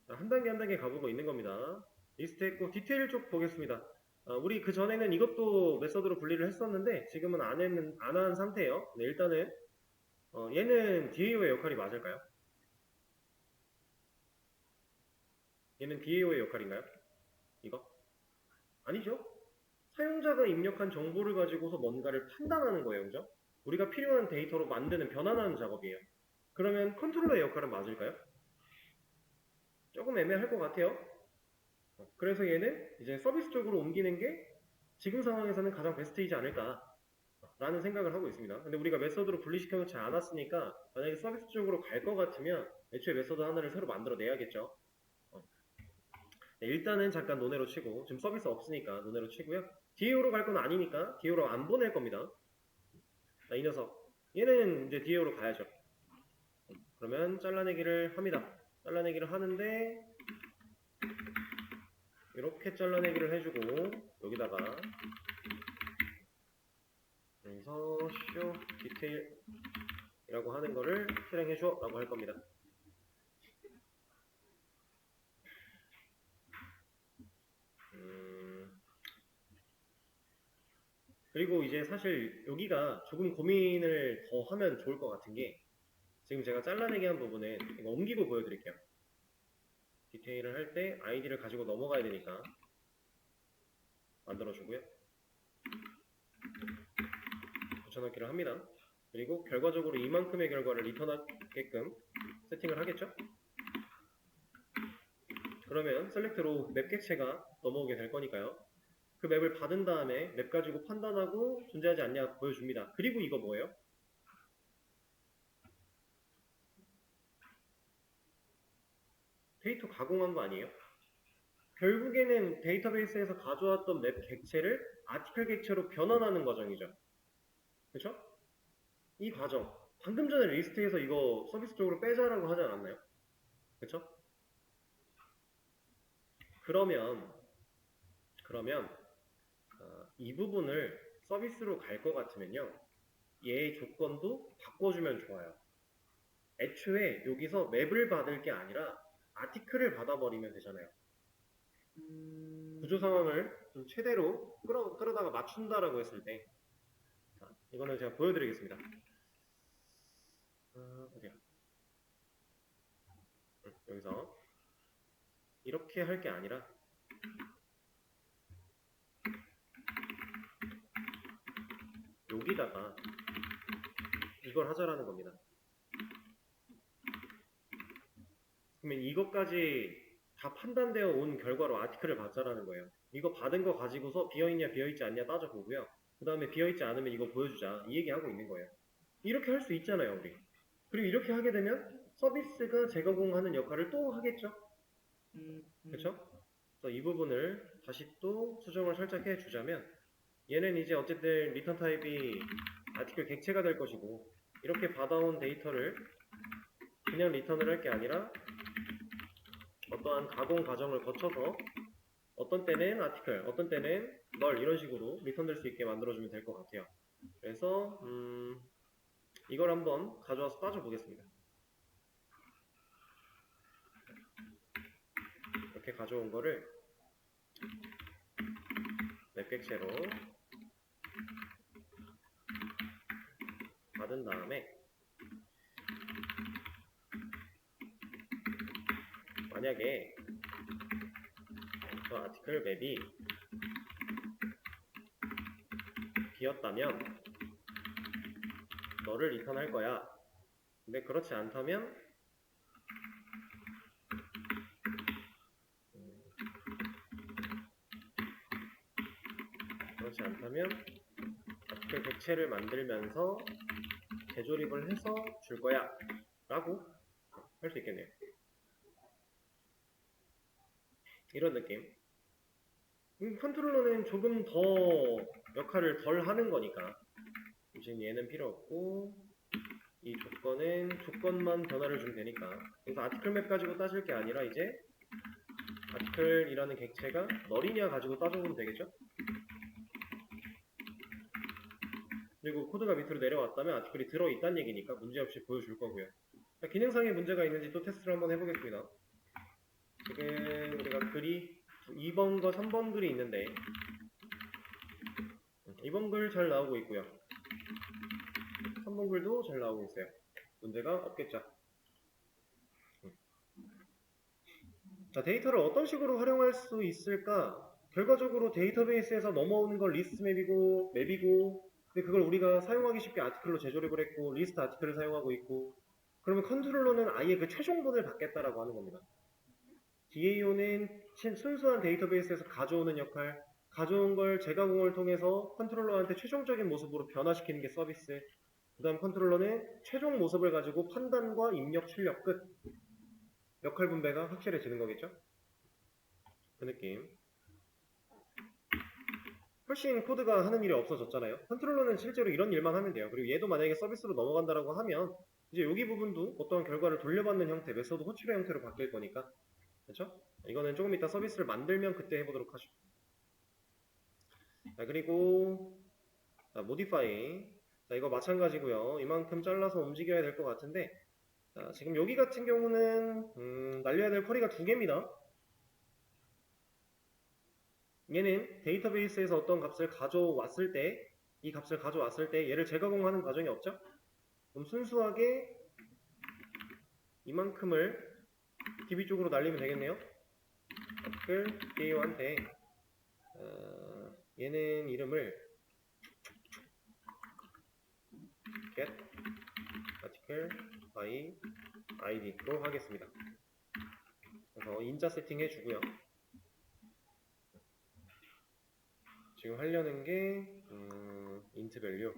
자, 한 단계 한 단계 가보고 있는 겁니다. 리스트 했고 디테일 쪽 보겠습니다. 우리 그 전에는 이것도 메서드로 분리를 했었는데 지금은 안 한 상태예요. 네, 일단은 얘는 DAO의 역할이 맞을까요? 얘는 DAO의 역할인가요? 이거? 아니죠. 사용자가 입력한 정보를 가지고서 뭔가를 판단하는 거예요. 그죠? 우리가 필요한 데이터로 만드는 변환하는 작업이에요. 그러면 컨트롤러의 역할은 맞을까요? 조금 애매할 것 같아요. 그래서 얘는 이제 서비스 쪽으로 옮기는 게 지금 상황에서는 가장 베스트이지 않을까 라는 생각을 하고 있습니다. 근데 우리가 메서드로 분리시켜 놓지 않았으니까 만약에 서비스 쪽으로 갈 것 같으면 애초에 메서드 하나를 새로 만들어 내야겠죠. 네, 일단은 잠깐 논외로 치고, 지금 서비스 없으니까 논외로 치고요. DAO로 갈 건 아니니까 DAO로 안 보낼 겁니다. 자, 이 녀석 얘는 이제 DAO로 가야죠. 그러면 잘라내기를 합니다. 잘라내기를 하는데 이렇게 잘라내기를 해주고 여기다가 여기서 show detail이라고 하는 거를 실행해줘 라고 할 겁니다. 그리고 이제 사실 여기가 조금 고민을 더 하면 좋을 것 같은 게 지금 제가 잘라내기 한 부분은 이거 옮기고 보여드릴게요. 디테일을 할 때 아이디를 가지고 넘어가야 되니까 만들어주고요. 붙여넣기를 합니다. 그리고 결과적으로 이만큼의 결과를 리턴하게끔 세팅을 하겠죠? 그러면 셀렉트로 맵 객체가 넘어오게 될 거니까요. 그 맵을 받은 다음에 맵 가지고 판단하고 존재하지 않냐 보여줍니다. 그리고 이거 뭐예요? 데이터 가공한 거 아니에요? 결국에는 데이터베이스에서 가져왔던 맵 객체를 아티클 객체로 변환하는 과정이죠. 그쵸? 이 과정. 방금 전에 리스트에서 이거 서비스 쪽으로 빼자라고 하지 않았나요? 그쵸? 그러면 이 부분을 서비스로 갈 것 같으면요. 얘의 조건도 바꿔주면 좋아요. 애초에 여기서 맵을 받을 게 아니라 아티클을 받아버리면 되잖아요. 구조 상황을 좀 최대로 끌어다가 맞춘다라고 했을 때 자, 이거는 제가 보여드리겠습니다. 어디야? 여기서 이렇게 할 게 아니라 여기다가 이걸 하자라는 겁니다. 그러면 이것까지 다 판단되어 온 결과로 아티클을 받자라는 거예요. 이거 받은 거 가지고서 비어있냐 비어있지 않냐 따져보고요. 그 다음에 비어있지 않으면 이거 보여주자 이 얘기하고 있는 거예요. 이렇게 할 수 있잖아요 우리. 그리고 이렇게 하게 되면 서비스가 재가공하는 역할을 또 하겠죠. 그렇죠? 그래서 이 부분을 다시 또 수정을 살짝 해주자면 얘는 이제 어쨌든 리턴 타입이 아티클 객체가 될 것이고 이렇게 받아온 데이터를 그냥 리턴을 할 게 아니라 어떠한 가공 과정을 거쳐서 어떤 때는 아티클, 어떤 때는 널 이런 식으로 리턴될 수 있게 만들어주면 될 것 같아요. 그래서 이걸 한번 가져와서 따져보겠습니다. 이렇게 가져온 거를 맵객체로 받은 다음에 만약에 저 아티클 맵이 비었다면 너를 리턴할 거야. 근데 그렇지 않다면 아티클 객체를 만들면서 재조립을 해서 줄 거야 라고 할 수 있겠네요. 이런 느낌. 컨트롤러는 조금 더 역할을 덜 하는 거니까 지금 얘는 필요 없고 이 조건은 조건만 변화를 주면 되니까 그래서 아티클 맵 가지고 따질 게 아니라 이제 아티클이라는 객체가 널이냐 가지고 따져보면 되겠죠? 그리고 코드가 밑으로 내려왔다면 아티클이 들어있다는 얘기니까 문제없이 보여줄 거고요. 기능상의 문제가 있는지 또 테스트를 한번 해보겠습니다. 지금 우리가 글이 2번과 3번 글이 있는데 2번 글 잘 나오고 있고요. 3번 글도 잘 나오고 있어요. 문제가 없겠죠. 자, 데이터를 어떤 식으로 활용할 수 있을까? 결과적으로 데이터베이스에서 넘어오는 건 리스트 맵이고 근데 그걸 우리가 사용하기 쉽게 아티클로 재조립을 했고 리스트 아티클을 사용하고 있고 그러면 컨트롤러는 아예 그 최종본을 받겠다라고 하는 겁니다. DAO는 순수한 데이터베이스에서 가져오는 역할, 가져온 걸 재가공을 통해서 컨트롤러한테 최종적인 모습으로 변화시키는 게 서비스. 그 다음 컨트롤러는 최종 모습을 가지고 판단과 입력, 출력, 끝. 역할 분배가 확실해지는 거겠죠? 그 느낌. 훨씬 코드가 하는 일이 없어졌잖아요. 컨트롤러는 실제로 이런 일만 하면 돼요. 그리고 얘도 만약에 서비스로 넘어간다라고 하면 이제 여기 부분도 어떠한 결과를 돌려받는 형태, 메소드 호출의 형태로 바뀔 거니까. 그렇죠? 이거는 조금 이따 서비스를 만들면 그때 해보도록 하죠. 자, 그리고 자, 모디파이. 자, 이거 마찬가지고요. 이만큼 잘라서 움직여야 될 것 같은데 자, 지금 여기 같은 경우는 날려야 될 쿼리가 두 개입니다. 얘는 데이터베이스에서 어떤 값을 가져왔을 때 이 값을 가져왔을 때 얘를 재가공하는 과정이 없죠? 그럼 순수하게 이만큼을 DB 쪽으로 날리면 되겠네요. 값을 DAO한테 얘는 이름을 get article by id로 하겠습니다. 그래서 인자 세팅 해주고요. 지금 하려는 게 int value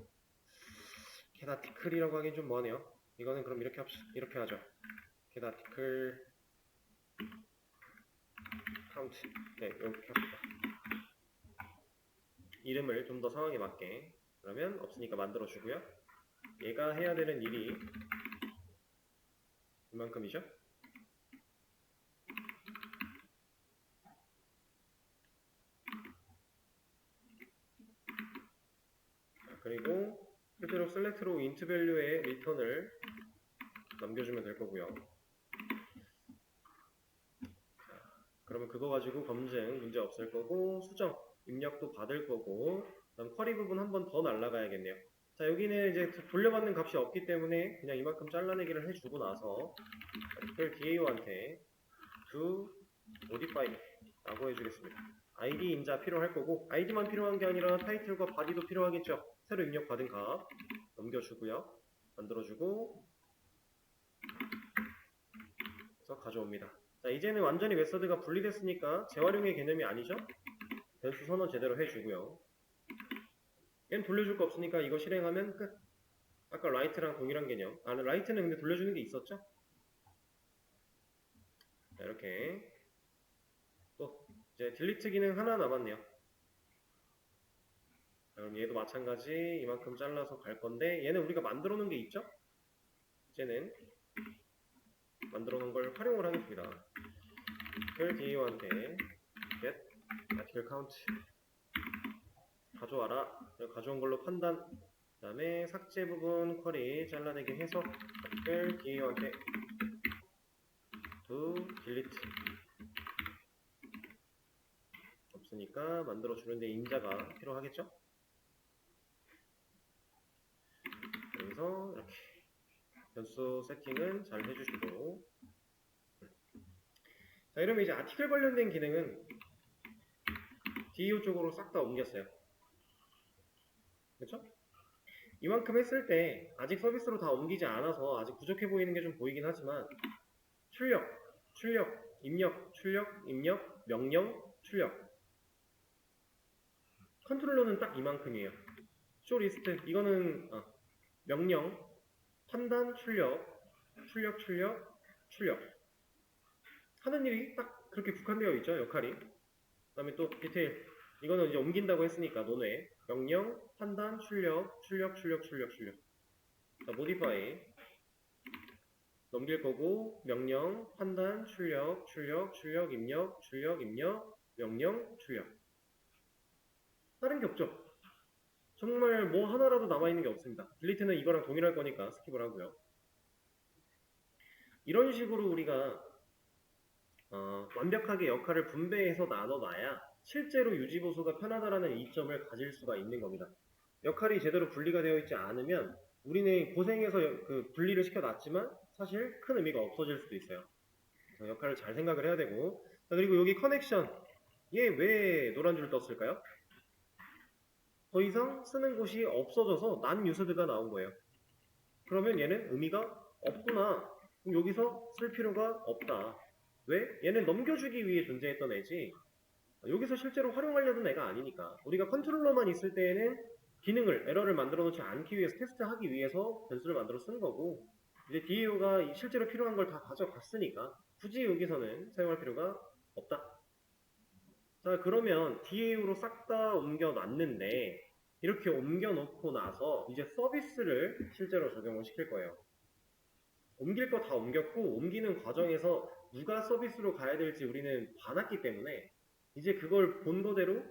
get article이라고 하긴 좀 뭐하네요. 이거는 그럼 이렇게 하죠. get article count. 네, 이렇게 합시다. 이름을 좀 더 상황에 맞게. 그러면 없으니까 만들어 주고요. 얘가 해야 되는 일이 이만큼이죠. 그리고 실제로 select로 int value의 return을 남겨주면 될 거고요. 그러면 그거 가지고 검증 문제 없을 거고 수정 입력도 받을 거고 그다음 쿼리 부분 한 번 더 날라가야겠네요. 자, 여기는 이제 돌려받는 값이 없기 때문에 그냥 이만큼 잘라내기를 해주고 나서 이걸 DAO한테 do modify 라고 해주겠습니다. ID 인자 필요할 거고 ID만 필요한 게 아니라 타이틀과 바디도 필요하겠죠. 새로 입력받은 값 넘겨주고요. 만들어주고 그래서 가져옵니다. 자, 이제는 완전히 메서드가 분리됐으니까 재활용의 개념이 아니죠. 변수 선언 제대로 해주고요. 얘는 돌려줄 거 없으니까 이거 실행하면 끝. 아까 라이트랑 동일한 개념. 라이트는 근데 돌려주는 게 있었죠? 자, 이렇게 또 이제 딜리트 기능 하나 남았네요. 자, 그럼 얘도 마찬가지 이만큼 잘라서 갈 건데 얘는 우리가 만들어 놓은 게 있죠? 이제는 만들어 놓은 걸 활용을 하겠습니다. 그 DAO한테 get article count 가져와라. 가져온 걸로 판단. 그 다음에 삭제 부분 쿼리 잘라내기 해서 article DAO한테 do delete 없으니까 만들어 주는데 인자가 필요하겠죠? 그래서 이렇게 변수 세팅은 잘 해주시고 자, 이러면 이제 아티클 관련된 기능은 DAO 쪽으로 싹 다 옮겼어요. 그렇죠? 이만큼 했을 때 아직 서비스로 다 옮기지 않아서 아직 부족해 보이는 게 좀 보이긴 하지만 출력, 입력, 출력, 입력, 명령, 출력 컨트롤러는 딱 이만큼이에요. 쇼 리스트 이거는 명령, 판단, 출력 하는 일이 딱 그렇게 국한되어 있죠. 역할이. 그 다음에 또 디테일 이거는 이제 옮긴다고 했으니까 논외 명령, 판단, 출력 자, modify 넘길 거고 명령, 판단, 출력, 입력, 명령, 출력 다른 게 없죠. 정말 뭐 하나라도 남아있는 게 없습니다. 딜리트는 이거랑 동일할 거니까 스킵을 하고요. 이런 식으로 우리가 완벽하게 역할을 분배해서 나눠놔야 실제로 유지보수가 편하다라는 이점을 가질 수가 있는 겁니다. 역할이 제대로 분리가 되어 있지 않으면 우리는 고생해서 그 분리를 시켜놨지만 사실 큰 의미가 없어질 수도 있어요. 그래서 역할을 잘 생각을 해야 되고 자, 그리고 여기 커넥션 얘 왜 노란 줄 떴을까요? 더 이상 쓰는 곳이 없어져서 난 유스드가 나온 거예요. 그러면 얘는 의미가 없구나. 여기서 쓸 필요가 없다. 왜? 얘는 넘겨주기 위해 존재했던 애지 여기서 실제로 활용하려던 애가 아니니까. 우리가 컨트롤러만 있을 때에는 기능을, 에러를 만들어 놓지 않기 위해서 테스트하기 위해서 변수를 만들어 쓴 거고 이제 DAO가 실제로 필요한 걸 다 가져갔으니까 굳이 여기서는 사용할 필요가 없다. 자, 그러면 DAO로 싹 다 옮겨 놨는데 이렇게 옮겨 놓고 나서 이제 서비스를 실제로 적용을 시킬 거예요. 옮길 거 다 옮겼고 옮기는 과정에서 누가 서비스로 가야 될지 우리는 봐놨기 때문에 이제 그걸 본 거대로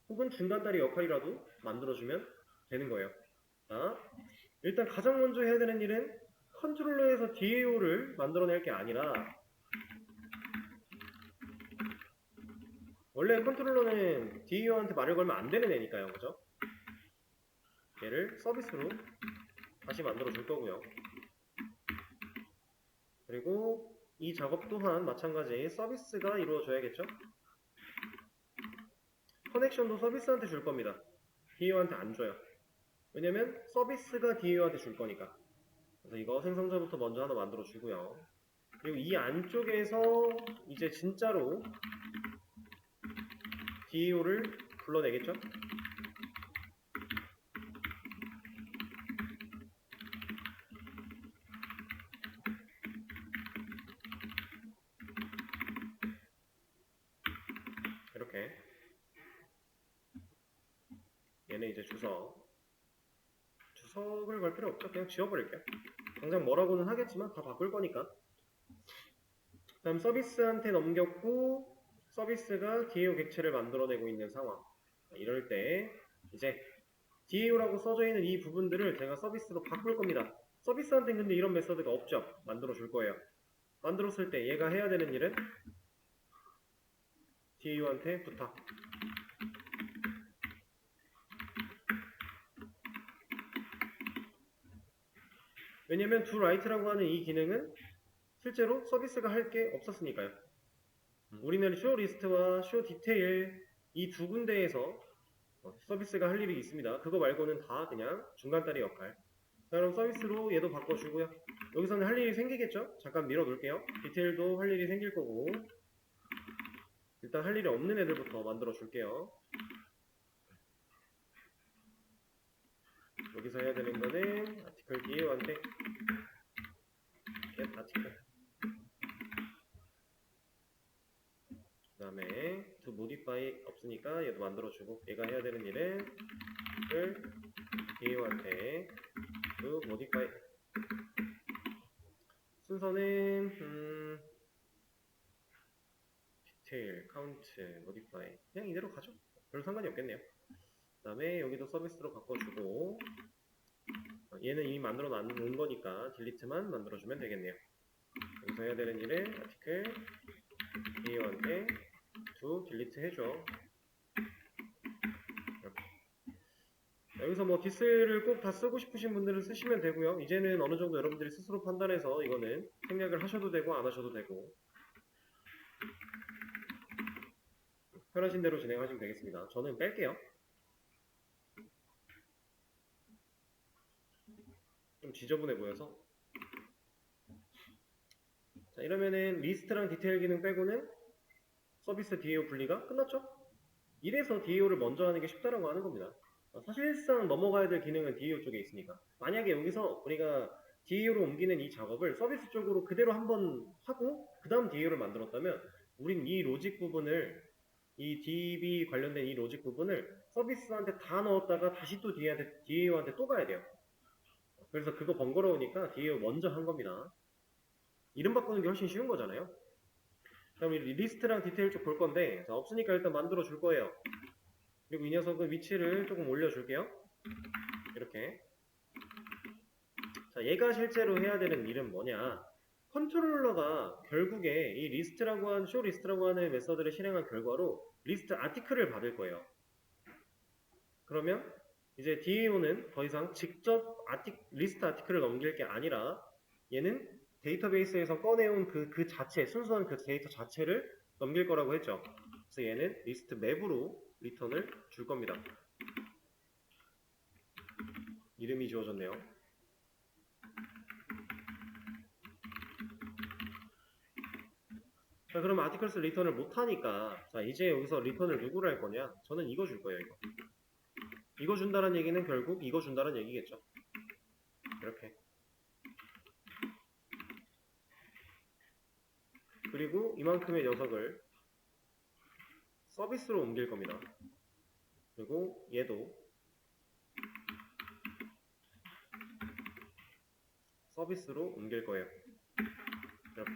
혹은 중간다리 역할이라도 만들어주면 되는 거예요. 자, 일단 가장 먼저 해야 되는 일은 컨트롤러에서 DAO를 만들어낼 게 아니라 원래 컨트롤러는 DAO한테 말을 걸면 안 되는 애니까요. 그죠? 얘를 서비스로 다시 만들어 줄 거고요. 그리고 이 작업 또한 마찬가지 서비스가 이루어져야겠죠? 커넥션도 서비스한테 줄 겁니다. DAO한테 안 줘요. 왜냐면 서비스가 DAO한테 줄 거니까. 그래서 이거 생성자부터 먼저 하나 만들어 주고요. 그리고 이 안쪽에서 이제 진짜로 DAO를 불러내겠죠? 이렇게 얘는 이제 주석을 걸 필요 없죠. 그냥 지워버릴게요. 당장 뭐라고는 하겠지만 다 바꿀 거니까. 다음 서비스한테 넘겼고 서비스가 DAO 객체를 만들어내고 있는 상황. 이럴 때 이제 DAO라고 써져 있는 이 부분들을 제가 서비스로 바꿀 겁니다. 서비스한테는 근데 이런 메서드가 없죠. 만들어 줄 거예요. 만들었을 때 얘가 해야 되는 일은 DAO한테 부탁. 왜냐면 doWrite라고 하는 이 기능은 실제로 서비스가 할 게 없었으니까요. 우리는 showList와 showDetail 이 두 군데에서 서비스가 할 일이 있습니다. 그거 말고는 다 그냥 중간다리 역할. 자, 그럼 서비스로 얘도 바꿔주고요. 여기서는 할 일이 생기겠죠? 잠깐 밀어 놓을게요. 디테일도 할 일이 생길 거고 일단 할 일이 없는 애들부터 만들어 줄게요. 여기서 해야 되는 거는 아티클 DAO한테 get 아티클 그 다음에 to modify 없으니까 얘도 만들어주고 얘가 해야 되는 일은 DAO한테 to modify 순서는 디테일, 카운트, modify 그냥 이대로 가죠. 별 상관이 없겠네요. 그 다음에 여기도 서비스로 바꿔주고 얘는 이미 만들어 놓은 거니까 딜리트만 만들어주면 되겠네요. 여기서 해야 되는 일은 아티클 DAO한테 to 딜리트 해줘. 여기서 뭐 디스를 꼭 다 쓰고 싶으신 분들은 쓰시면 되고요. 이제는 어느 정도 여러분들이 스스로 판단해서 이거는 생략을 하셔도 되고 안 하셔도 되고 편하신 대로 진행하시면 되겠습니다. 저는 뺄게요. 좀 지저분해 보여서. 자, 이러면은 리스트랑 디테일 기능 빼고는 서비스 DAO 분리가 끝났죠? 이래서 DAO를 먼저 하는 게 쉽다라고 하는 겁니다. 사실상 넘어가야 될 기능은 DAO 쪽에 있으니까. 만약에 여기서 우리가 DAO로 옮기는 이 작업을 서비스 쪽으로 그대로 한번 하고 그 다음 DAO를 만들었다면 우린 이 로직 부분을 이 DB 관련된 이 로직 부분을 서비스한테 다 넣었다가 다시 또 DAO한테 또 가야 돼요. 그래서 그거 번거로우니까 DAO 먼저 한 겁니다. 이름 바꾸는 게 훨씬 쉬운 거잖아요. 그럼 리스트랑 디테일 쪽 볼 건데 자, 없으니까 일단 만들어 줄 거예요. 그리고 이 녀석은 위치를 조금 올려줄게요. 이렇게. 자, 얘가 실제로 해야 되는 일은 뭐냐? 컨트롤러가 결국에 이 리스트라고 하는 쇼 리스트라고 하는 메서드를 실행한 결과로 리스트 아티클을 받을 거예요. 그러면 이제 DAO는 더 이상 직접 리스트 아티클을 넘길 게 아니라 얘는 데이터베이스에서 꺼내온 그 자체, 순수한 그 데이터 자체를 넘길 거라고 했죠. 그래서 얘는 리스트 맵으로 리턴을 줄 겁니다. 이름이 지워졌네요. 자, 그럼 아티클스 리턴을 못하니까, 자, 이제 여기서 리턴을 누구를 할 거냐? 저는 이거 줄 거예요, 이거. 이거 준다는 얘기는 결국 이거 준다는 얘기겠죠. 이렇게. 그리고 이만큼의 녀석을 서비스로 옮길 겁니다. 그리고 얘도 서비스로 옮길 거예요. 이렇게.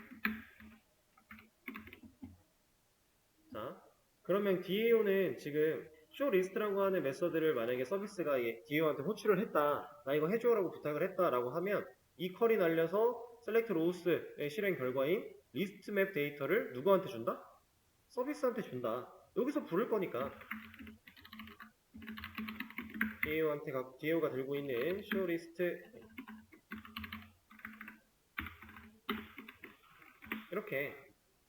자, 그러면 DAO는 지금 showList라고 하는 메서드를 만약에 서비스가 DAO한테 호출을 했다, 나 이거 해줘라고 부탁을 했다라고 하면 이 컬이 날려서 select rows의 실행 결과인 리스트 맵 데이터를 누구한테 준다? 서비스한테 준다. 여기서 부를 거니까 DAO가 들고 있는 showList 이렇게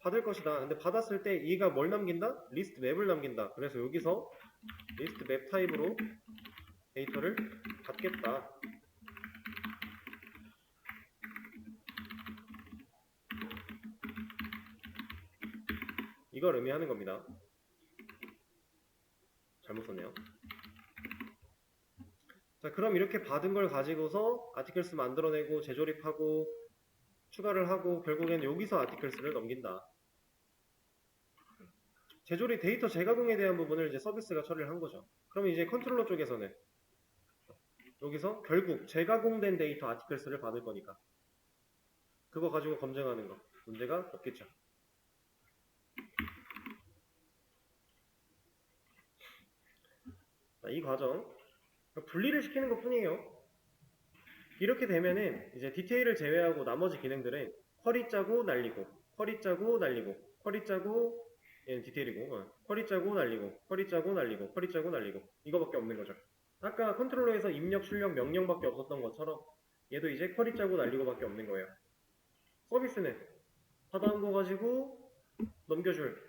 받을 것이다. 근데 받았을 때 얘가 뭘 남긴다? 리스트 맵을 남긴다. 그래서 여기서 리스트 맵 타입으로 데이터를 받겠다. 이걸 의미하는 겁니다. 잘못 썼네요. 자, 그럼 이렇게 받은 걸 가지고서 아티클스 만들어내고 재조립하고 추가를 하고 결국엔 여기서 아티클스를 넘긴다. 재조립 데이터 재가공에 대한 부분을 이제 서비스가 처리를 한 거죠. 그러면 이제 컨트롤러 쪽에서는 여기서 결국 재가공된 데이터 아티클스를 받을 거니까 그거 가지고 검증하는 거 문제가 없겠죠. 자, 이 과정 분리를 시키는 것 뿐이에요. 이렇게 되면은 이제 디테일을 제외하고 나머지 기능들은 쿼리 짜고 날리고 쿼리 짜고 날리고 쿼리 짜고 얘는 디테일이고 쿼리 짜고 날리고 쿼리 짜고 날리고 쿼리 짜고 날리고 이거밖에 없는 거죠. 아까 컨트롤러에서 입력, 출력, 명령밖에 없었던 것처럼 얘도 이제 쿼리 짜고 날리고밖에 없는 거예요. 서비스는 받아온 거 가지고 넘겨줄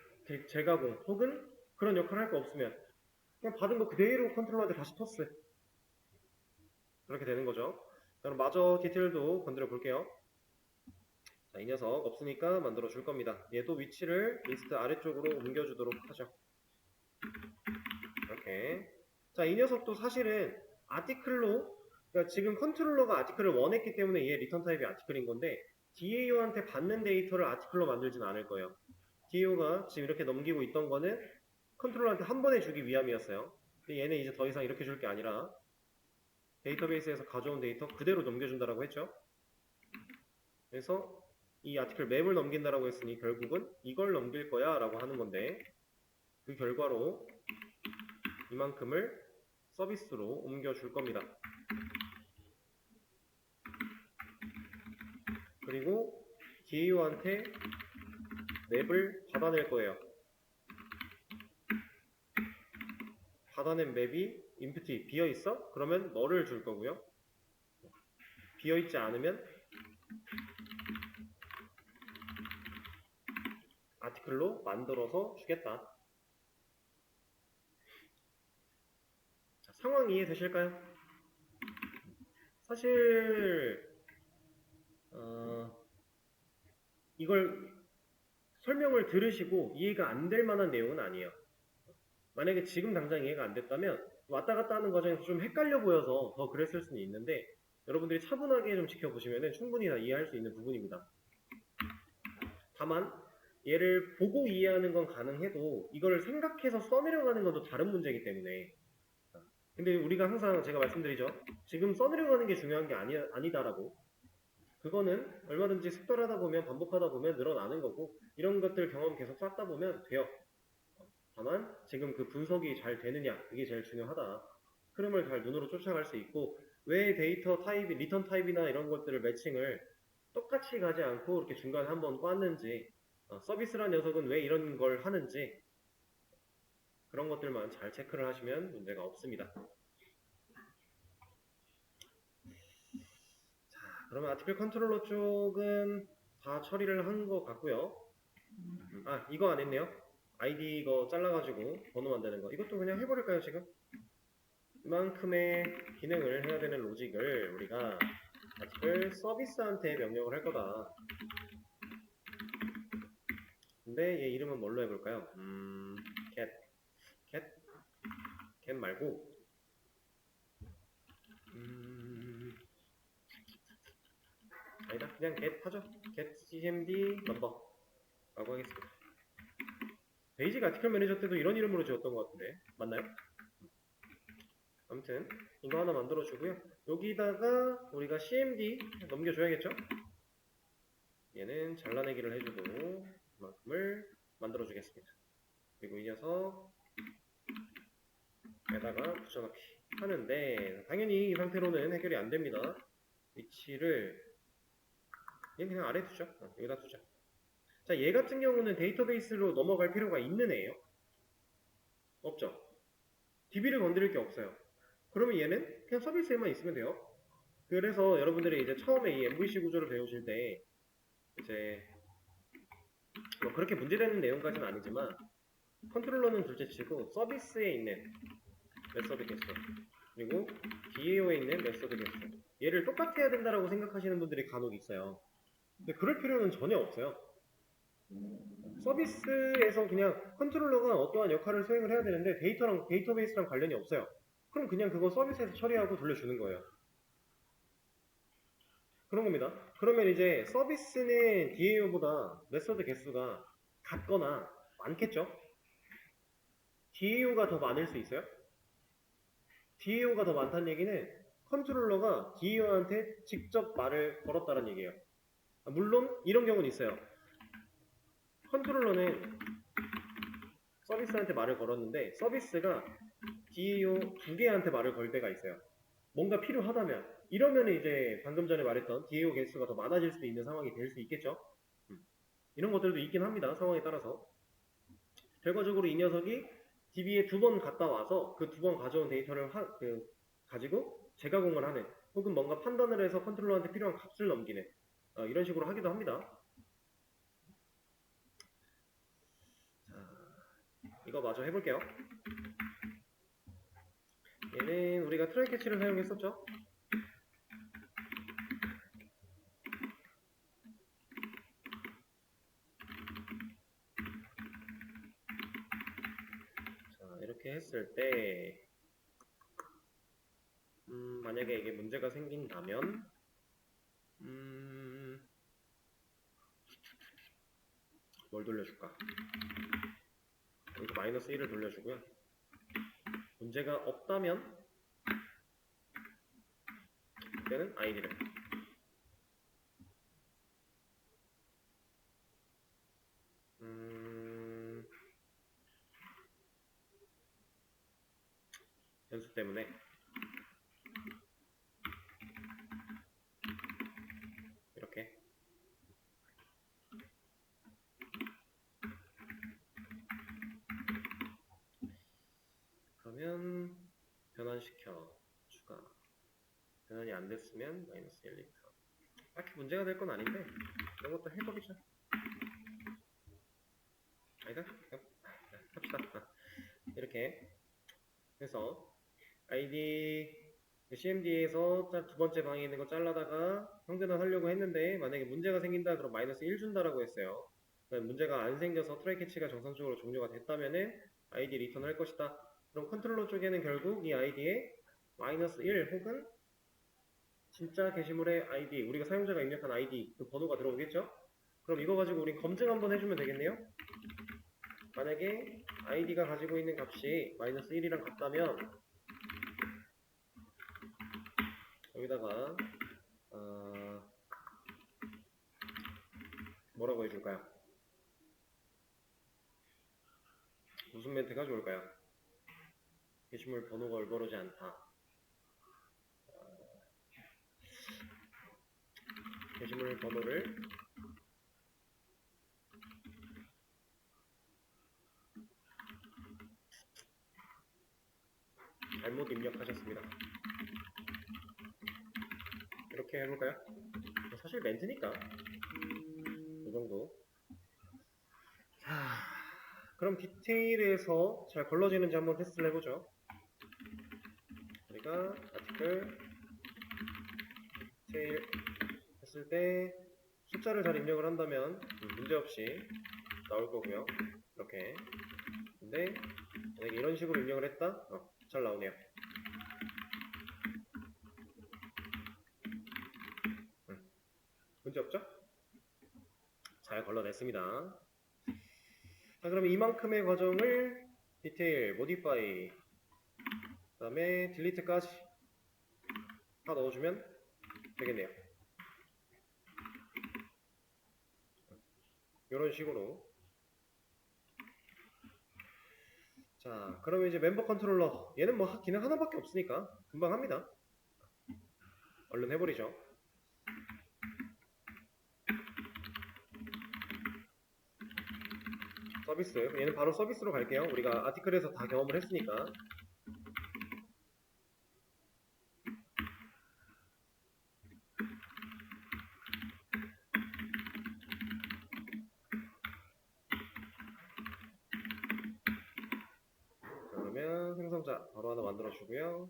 재가공 혹은 그런 역할을 할 거 없으면 그냥 받은 거 그대로 컨트롤러한테 다시 토스 그렇게 되는 거죠. 그럼 마저 디테일도 건드려 볼게요. 자, 이 녀석 없으니까 만들어 줄 겁니다. 얘도 위치를 리스트 아래쪽으로 옮겨주도록 하죠. 이렇게. 자, 이 녀석도 사실은 아티클로, 그러니까 지금 컨트롤러가 아티클을 원했기 때문에 얘 리턴 타입이 아티클인 건데 DAO한테 받는 데이터를 아티클로 만들진 않을 거예요. DAO가 지금 이렇게 넘기고 있던 거는 컨트롤러한테 한 번에 주기 위함이었어요. 근데 얘는 이제 더 이상 이렇게 줄 게 아니라 데이터베이스에서 가져온 데이터 그대로 넘겨준다라고 했죠. 그래서 이 아티클 맵을 넘긴다라고 했으니 결국은 이걸 넘길 거야 라고 하는 건데 그 결과로 이만큼을 서비스로 옮겨줄 겁니다. 그리고 DAO한테 맵을 받아낼 거예요. 받아낸 맵이 empty, 비어있어? 그러면 너를 줄 거고요. 비어있지 않으면 아티클로 만들어서 주겠다. 자, 상황 이해되실까요? 사실 이걸 설명을 들으시고 이해가 안 될 만한 내용은 아니에요. 만약에 지금 당장 이해가 안 됐다면 왔다 갔다 하는 과정에서 좀 헷갈려 보여서 더 그랬을 수는 있는데 여러분들이 차분하게 좀 지켜보시면 충분히 다 이해할 수 있는 부분입니다. 다만 얘를 보고 이해하는 건 가능해도 이걸 생각해서 써내려가는 건 또 다른 문제이기 때문에 근데 우리가 항상 제가 말씀드리죠. 지금 써내려가는 게 중요한 게 아니다라고 그거는 얼마든지 숙달하다 보면 반복하다 보면 늘어나는 거고 이런 것들 경험 계속 쌓다 보면 돼요. 다만 지금 그 분석이 잘 되느냐 그게 제일 중요하다. 흐름을 잘 눈으로 쫓아갈 수 있고 왜 데이터 타입이 리턴 타입이나 이런 것들을 매칭을 똑같이 가지 않고 이렇게 중간에 한번 꽈는지 서비스란 녀석은 왜 이런 걸 하는지 그런 것들만 잘 체크를 하시면 문제가 없습니다. 자, 그러면 아티클 컨트롤러 쪽은 다 처리를 한 것 같고요. 아, 이거 안 했네요. 아이디 이거 잘라가지고 번호 만드는 거. 이것도 그냥 해버릴까요, 지금? 이만큼의 기능을 해야 되는 로직을 우리가 아티클 서비스한테 명령을 할 거다. 근데 얘 이름은 뭘로 해볼까요? cat 말고 아니다, 그냥 get 하죠. get cmd number 라고 하겠습니다. 베이직 아티클 매니저 때도 이런 이름으로 지었던 것 같은데 맞나요? 아무튼 이거 하나 만들어주고요. 여기다가 우리가 cmd 넘겨줘야겠죠? 얘는 잘라내기를 해주고 이만큼을 만들어주겠습니다. 그리고 이 녀석에다가 붙여넣기 하는데 당연히 이 상태로는 해결이 안됩니다. 위치를 얘 그냥 아래 두죠. 여기다 두죠. 자, 얘 같은 경우는 데이터베이스로 넘어갈 필요가 있는 애예요? 없죠. DB를 건드릴 게 없어요. 그러면 얘는 그냥 서비스에만 있으면 돼요. 그래서 여러분들이 이제 처음에 이 MVC 구조를 배우실 때 이제 뭐 그렇게 문제되는 내용까지는 아니지만 컨트롤러는 둘째치고 서비스에 있는 메서드 개수 그리고 DAO에 있는 메서드 개수 얘를 똑같이 해야 된다고 생각하시는 분들이 간혹 있어요. 근데 그럴 필요는 전혀 없어요. 서비스에서 그냥 컨트롤러가 어떠한 역할을 수행을 해야 되는데 데이터베이스랑 관련이 없어요. 그럼 그냥 그거 서비스에서 처리하고 돌려주는 거예요. 그런 겁니다. 그러면 이제 서비스는 DAO보다 메서드 개수가 같거나 많겠죠? DAO가 더 많을 수 있어요? DAO가 더 많다는 얘기는 컨트롤러가 DAO한테 직접 말을 걸었다는 얘기예요. 물론 이런 경우는 있어요. 컨트롤러는 서비스한테 말을 걸었는데 서비스가 DAO 두 개한테 말을 걸 때가 있어요. 뭔가 필요하다면 이러면 이제 방금 전에 말했던 DAO 개수가 더 많아질 수도 있는 상황이 될 수 있겠죠. 이런 것들도 있긴 합니다. 상황에 따라서. 결과적으로 이 녀석이 DB에 두 번 갔다 와서 그 두 번 가져온 데이터를 가지고 재가공을 하는 혹은 뭔가 판단을 해서 컨트롤러한테 필요한 값을 넘기는 이런 식으로 하기도 합니다. 자, 이거 마저 해볼게요. 얘는 우리가 트라이 캐치를 사용했었죠. 자, 이렇게 했을 때 만약에 이게 문제가 생긴다면 뭘 돌려줄까? 여기서 마이너스 1을 돌려주고요. 문제가 없다면 그때는 id를 변수 때문에 이렇게 그러면 변환시켜 추가 변환이 안 됐으면 마이너스 1, 2 딱히 문제가 될 건 아닌데 이런 것도 해법이죠. 아니다? 합시다. 이렇게 해서 id CMD에서 두 번째 방에 있는 거 잘라다가 성전환 하려고 했는데 만약에 문제가 생긴다 그럼 마이너스 1 준다라고 했어요. 문제가 안 생겨서 트라이 캐치가 정상적으로 종료가 됐다면은 id 리턴 할 것이다. 그럼 컨트롤러 쪽에는 결국 이 id에 마이너스 1 혹은 진짜 게시물의 id 우리가 사용자가 입력한 id 그 번호가 들어오겠죠? 그럼 이거 가지고 우린 검증 한번 해주면 되겠네요. 만약에 id가 가지고 있는 값이 마이너스 1이랑 같다면 여기다가 뭐라고 해줄까요? 무슨 멘트가 좋을까요? 게시물 번호가 올바르지 않다. 게시물 번호를 잘못 입력하셨습니다. 이렇게 해볼까요? 사실 멘트니까 이 정도. 자, 그럼 디테일에서 잘 걸러지는지 한번 테스트를 해보죠. 우리가 아티클 디테일 했을 때 숫자를 잘 입력을 한다면 문제없이 나올 거고요. 이렇게. 근데 만약에 이런 식으로 입력을 했다? 잘 나오네요. 문제 없죠? 잘 걸러냈습니다. 자, 그러면 이만큼의 과정을 디테일, 모디파이, 그 다음에 딜리트까지 다 넣어주면 되겠네요. 이런 식으로. 자, 그러면 이제 멤버 컨트롤러. 얘는 뭐 기능 하나밖에 없으니까 금방 합니다. 얼른 해버리죠. 서비스. 얘는 바로 서비스로 갈게요. 우리가 아티클에서 다 경험을 했으니까. 그러면 생성자 바로 하나 만들어 주고요.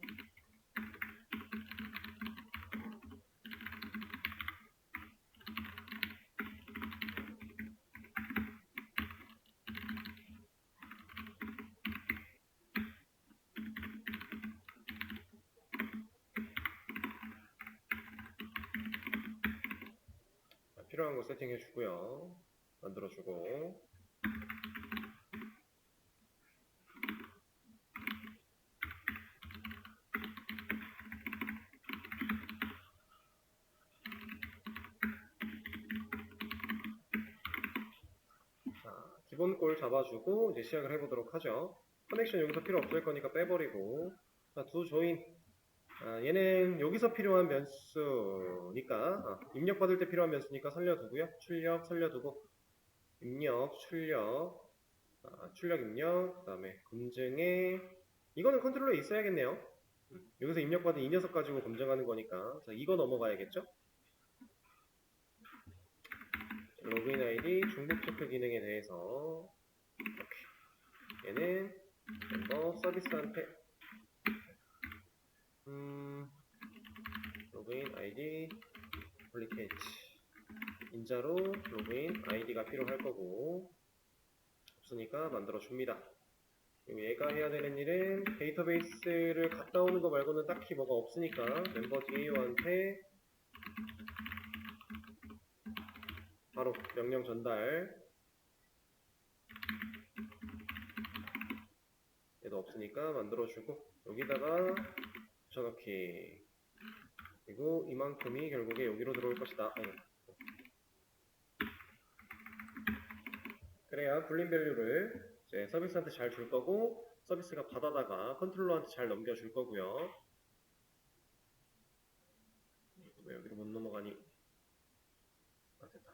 자, 필요한 거 세팅해 주고요. 만들어 주고. 기본 골 잡아주고 이제 시작을 해보도록 하죠. 커넥션 여기서 필요 없을 거니까 빼버리고. 자, 두 조인. 얘는 여기서 필요한 변수니까 입력받을 때 필요한 변수니까 살려두고요. 출력 살려두고 입력 출력 출력 입력 그 다음에 검증에 이거는 컨트롤러에 있어야겠네요. 여기서 입력받은 이 녀석 가지고 검증하는 거니까 자, 이거 넘어가야겠죠. 로그인 아이디 중복 체크 기능에 대해서 이렇게 얘는 멤버 서비스한테 로그인 아이디 폴리케이치 인자로 로그인 아이디가 필요할 거고 없으니까 만들어 줍니다. 그리고 얘가 해야 되는 일은 데이터베이스를 갔다 오는 거 말고는 딱히 뭐가 없으니까 멤버 DAO한테 바로 명령 전달. 얘도 없으니까 만들어주고 여기다가 붙여넣기. 그리고 이만큼이 결국에 여기로 들어올 것이다. 그래야 불린 밸류를 이제 서비스한테 잘 줄 거고 서비스가 받아다가 컨트롤러한테 잘 넘겨줄 거고요. 왜 여기로 못 넘어가니? 됐다.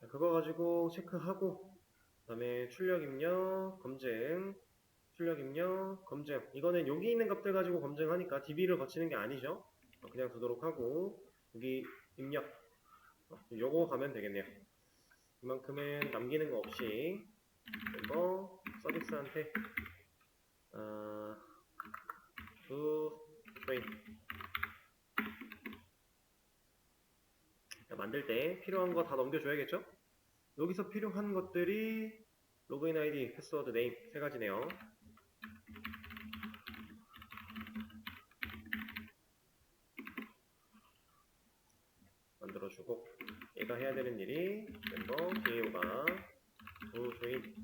그거 가지고 체크하고 그 다음에 출력 입력 검증 출력 입력 검증 이거는 여기 있는 값들 가지고 검증하니까 DB를 거치는 게 아니죠. 그냥 두도록 하고 여기 입력 요거 가면 되겠네요. 이만큼은 남기는 거 없이 멤버 서비스한테 조인 만들 때 필요한 거 다 넘겨줘야겠죠? 여기서 필요한 것들이 로그인 아이디, 패스워드, 네임 세 가지네요. 만들어주고 얘가 해야 되는 일이 멤버 DAO가 조인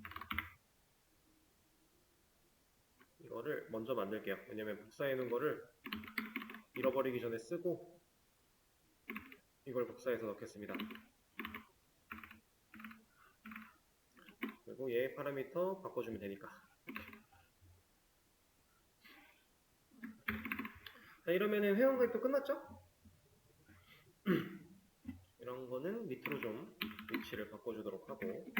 이거를 먼저 만들게요. 왜냐면 복사해 놓은 거를 잃어버리기 전에 쓰고 이걸 복사해서 넣겠습니다. 그리고 얘 파라미터 바꿔주면 되니까. 자, 이러면은 회원 가입도 끝났죠? 이런 거는 밑으로 좀 위치를 바꿔주도록 하고.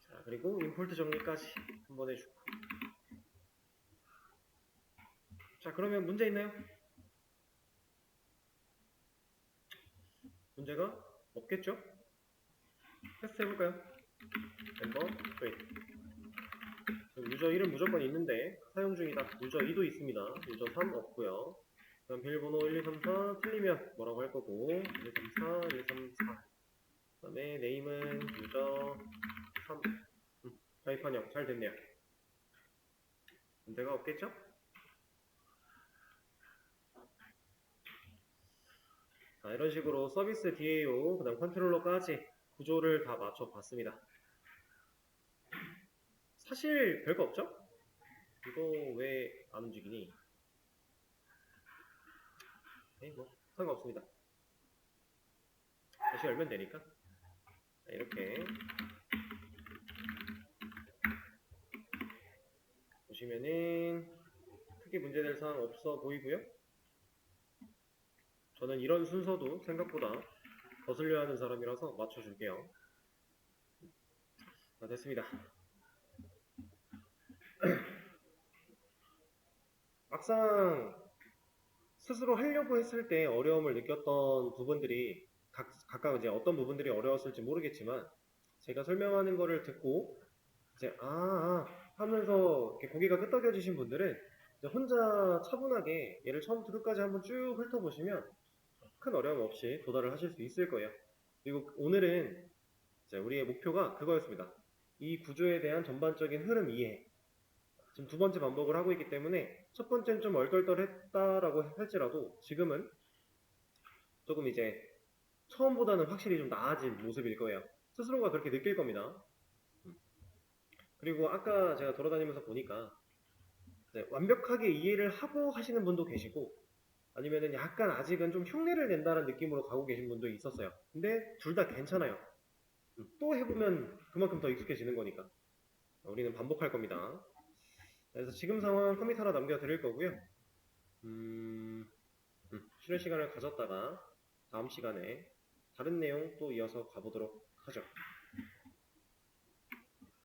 자, 그리고 임포트 정리까지 한번 해주고. 자, 그러면 문제 있나요? 문제가 없겠죠? 테스트 해볼까요? 멤버 조인 유저 1은 무조건 있는데 사용 중이다. 유저 2도 있습니다. 유저 3 없고요. 그다음 비밀번호 1, 2, 3, 4 틀리면 뭐라고 할 거고 1, 2, 3, 4, 1, 2, 3, 4 그다음에 네임은 유저 3 가입한형 잘 됐네요. 문제가 없겠죠? 자, 이런 식으로 서비스 DAO 그다음 컨트롤러까지 구조를 다 맞춰 봤습니다. 사실 별거 없죠? 이거 왜 안 움직이니? 네, 뭐 상관없습니다. 다시 열면 되니까. 자, 이렇게 보시면은 크게 문제될 사항 없어 보이고요. 저는 이런 순서도 생각보다 거슬려 하는 사람이라서 맞춰줄게요. 자, 됐습니다. 막상 스스로 하려고 했을 때 어려움을 느꼈던 부분들이 각각 이제 어떤 부분들이 어려웠을지 모르겠지만 제가 설명하는 거를 듣고 이제 하면서 이렇게 고개가 끄덕여지신 분들은 이제 혼자 차분하게 얘를 처음부터 끝까지 한번 쭉 훑어보시면 큰 어려움 없이 도달을 하실 수 있을 거예요. 그리고 오늘은 이제 우리의 목표가 그거였습니다. 이 구조에 대한 전반적인 흐름 이해. 지금 두 번째 반복을 하고 있기 때문에 첫 번째는 좀 얼떨떨했다라고 할지라도 지금은 조금 이제 처음보다는 확실히 좀 나아진 모습일 거예요. 스스로가 그렇게 느낄 겁니다. 그리고 아까 제가 돌아다니면서 보니까 완벽하게 이해를 하고 하시는 분도 계시고 아니면은 약간 아직은 좀 흉내를 낸다는 느낌으로 가고 계신 분도 있었어요. 근데 둘 다 괜찮아요. 또 해보면 그만큼 더 익숙해지는 거니까. 우리는 반복할 겁니다. 그래서 지금 상황 컴퓨터 하나 남겨드릴 거고요. 쉬는 시간을 가졌다가 다음 시간에 다른 내용 또 이어서 가보도록 하죠.